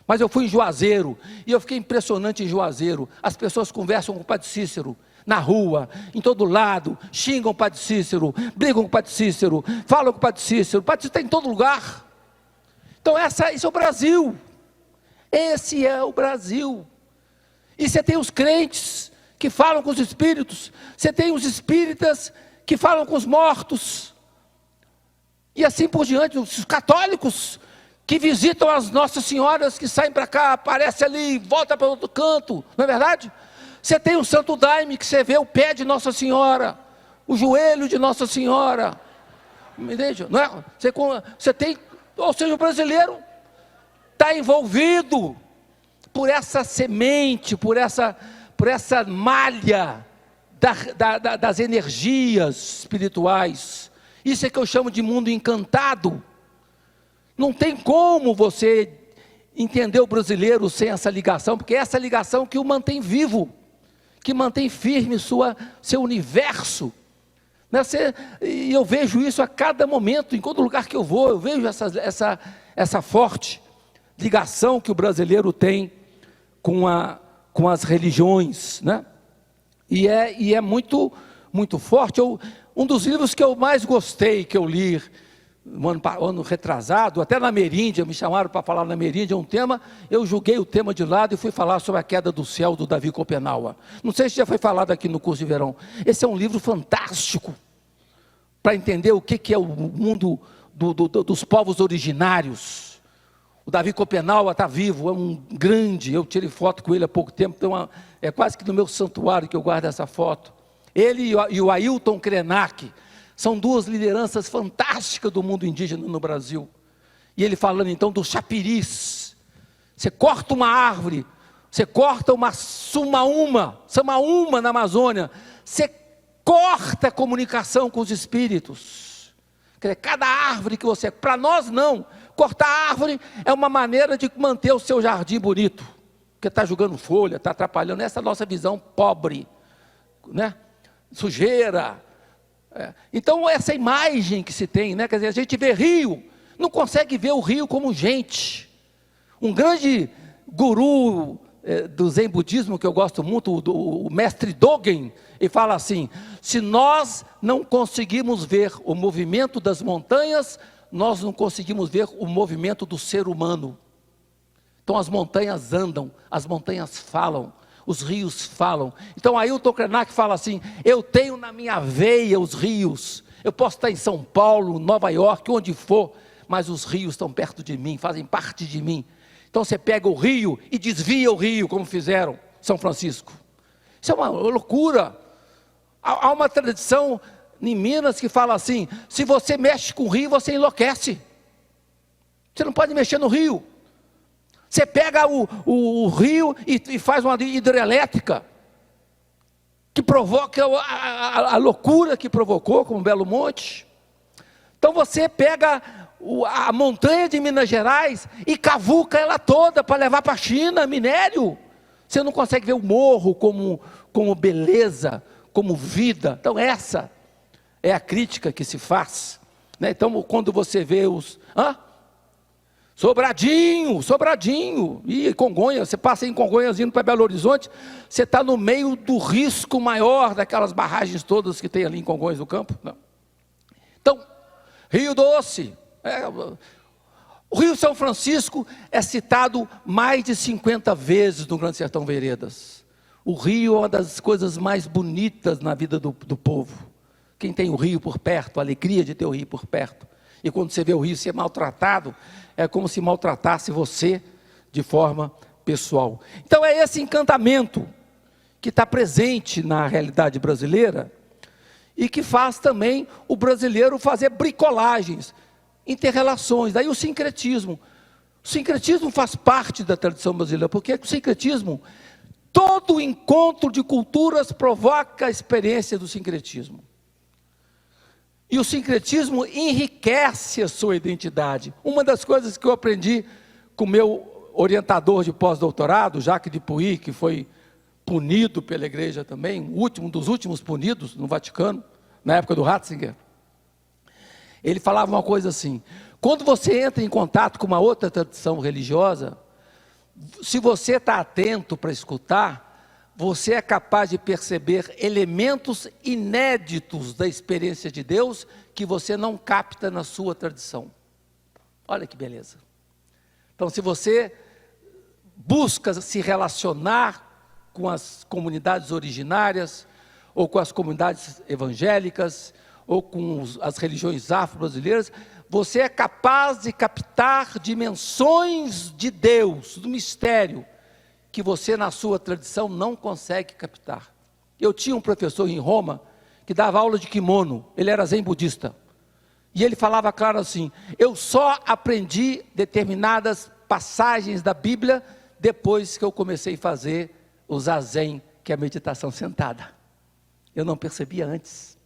Mas eu fui em Juazeiro, e eu fiquei impressionante em Juazeiro, as pessoas conversam com o Padre Cícero, na rua, em todo lado, xingam o Padre Cícero, brigam com o Padre Cícero, falam com o Padre Cícero. O Padre Cícero está em todo lugar. Então esse é o Brasil. Esse é o Brasil. E você tem os crentes que falam com os espíritos, você tem os espíritas que falam com os mortos, e assim por diante. Os católicos que visitam as Nossas Senhoras, que saem para cá, aparece ali, volta para outro canto, não é verdade? Você tem o Santo Daime, que você vê o pé de Nossa Senhora, o joelho de Nossa Senhora, entende? Não é? Você tem, ou seja, o brasileiro está envolvido por essa semente, por essa malha das energias espirituais. Isso é que eu chamo de mundo encantado. Não tem como você entender o brasileiro sem essa ligação, porque é essa ligação que o mantém vivo, que mantém firme seu universo. E eu vejo isso a cada momento, em todo lugar que eu vou, eu vejo essa forte ligação que o brasileiro tem com as religiões, né? E é muito, muito forte. Um dos livros que eu mais gostei, que eu li ano retrasado, até na Meríndia, me chamaram para falar na Meríndia um tema, eu julguei o tema de lado e fui falar sobre a queda do céu do Davi Copenaua. Não sei se já foi falado aqui no curso de verão. Esse é um livro fantástico para entender o que é o mundo dos povos originários. O Davi Copenaua está vivo, é um grande, eu tirei foto com ele há pouco tempo, então é quase que no meu santuário que eu guardo essa foto. Ele e o Ailton Krenak são duas lideranças fantásticas do mundo indígena no Brasil. E ele falando então dos chapiris. Você corta uma árvore, você corta uma samaúma na Amazônia, você corta a comunicação com os espíritos. Quer dizer, cada árvore que você... Para nós não, cortar árvore é uma maneira de manter o seu jardim bonito, porque está jogando folha, está atrapalhando. Essa é a nossa visão pobre, né? Sujeira. Então essa imagem que se tem, né? Quer dizer, a gente vê rio, não consegue ver o rio como gente. Um grande guru do Zen budismo que eu gosto muito, o mestre Dogen, ele fala assim: se nós não conseguimos ver o movimento das montanhas, nós não conseguimos ver o movimento do ser humano. Então as montanhas andam, as montanhas falam, os rios falam. Então Ailton Krenak fala assim: eu tenho na minha veia os rios. Eu posso estar em São Paulo, Nova York, onde for, mas os rios estão perto de mim, fazem parte de mim. Então você pega o rio e desvia o rio, como fizeram São Francisco. Isso é uma loucura. Há uma tradição em Minas que fala assim: se você mexe com o rio, você enlouquece. Você não pode mexer no rio. Você pega o rio e faz uma hidrelétrica que provoca a loucura que provocou, como Belo Monte. Então você pega a montanha de Minas Gerais e cavuca ela toda para levar para a China minério. Você não consegue ver o morro como beleza, como vida. Então essa é a crítica que se faz, né? Então quando você vê Sobradinho, e Congonhas, você passa em Congonhas indo para Belo Horizonte, você está no meio do risco maior daquelas barragens todas que tem ali em Congonhas do Campo. Não. Então, Rio Doce, o Rio São Francisco é citado mais de 50 vezes no Grande Sertão Veredas. O rio é uma das coisas mais bonitas na vida do povo. Quem tem o rio por perto, a alegria de ter o rio por perto. E quando você vê o rio ser maltratado, é como se maltratasse você de forma pessoal. Então é esse encantamento que está presente na realidade brasileira e que faz também o brasileiro fazer bricolagens, interrelações. Daí o sincretismo. O sincretismo faz parte da tradição brasileira, porque o sincretismo, todo encontro de culturas provoca a experiência do sincretismo. E o sincretismo enriquece a sua identidade. Uma das coisas que eu aprendi com o meu orientador de pós-doutorado, Jacques Dupuy, que foi punido pela igreja também, um dos últimos punidos no Vaticano, na época do Ratzinger, ele falava uma coisa assim: quando você entra em contato com uma outra tradição religiosa, se você está atento para escutar, você é capaz de perceber elementos inéditos da experiência de Deus que você não capta na sua tradição. Olha que beleza. Então, se você busca se relacionar com as comunidades originárias, ou com as comunidades evangélicas, ou com as religiões afro-brasileiras, você é capaz de captar dimensões de Deus, do mistério, que você na sua tradição não consegue captar. Eu tinha um professor em Roma que dava aula de kimono, ele era zen budista, e ele falava claro assim: eu só aprendi determinadas passagens da Bíblia depois que eu comecei a fazer o zazen, que é a meditação sentada. Eu não percebia antes.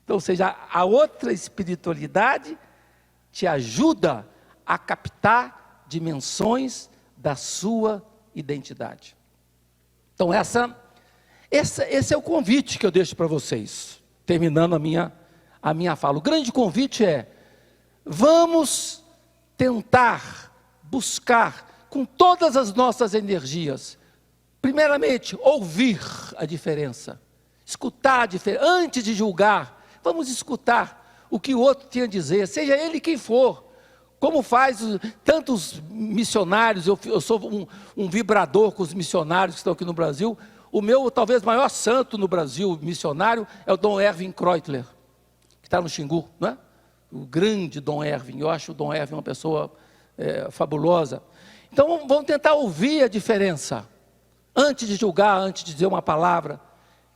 Então, ou seja, a outra espiritualidade te ajuda a captar dimensões da sua identidade. Então esse é o convite que eu deixo para vocês, terminando a minha fala. O grande convite é: vamos tentar buscar com todas as nossas energias, primeiramente, ouvir a diferença, escutar a diferença, antes de julgar, vamos escutar o que o outro tem a dizer, seja ele quem for, como faz tantos missionários. Eu sou um vibrador com os missionários que estão aqui no Brasil. O meu, talvez, maior santo no Brasil, missionário, é o Dom Erwin Kreutler, que está no Xingu, não é? O grande Dom Erwin. Eu acho o Dom Erwin uma pessoa fabulosa. Então, vamos tentar ouvir a diferença, antes de julgar, antes de dizer uma palavra,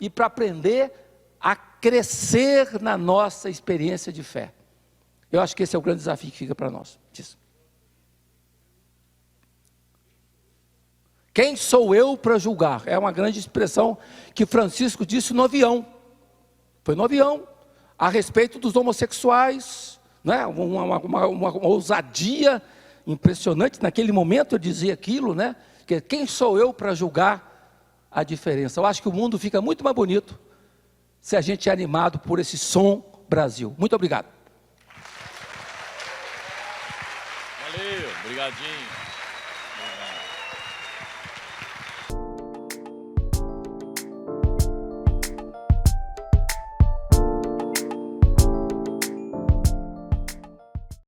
e para aprender a crescer na nossa experiência de fé. Eu acho que esse é o grande desafio que fica para nós. Quem sou eu para julgar? É uma grande expressão que Francisco disse no avião. Foi no avião, a respeito dos homossexuais, né? Uma ousadia impressionante. Naquele momento eu dizia aquilo, né? Que quem sou eu para julgar a diferença? Eu acho que o mundo fica muito mais bonito se a gente é animado por esse som Brasil. Muito obrigado. Valeu, obrigadinho.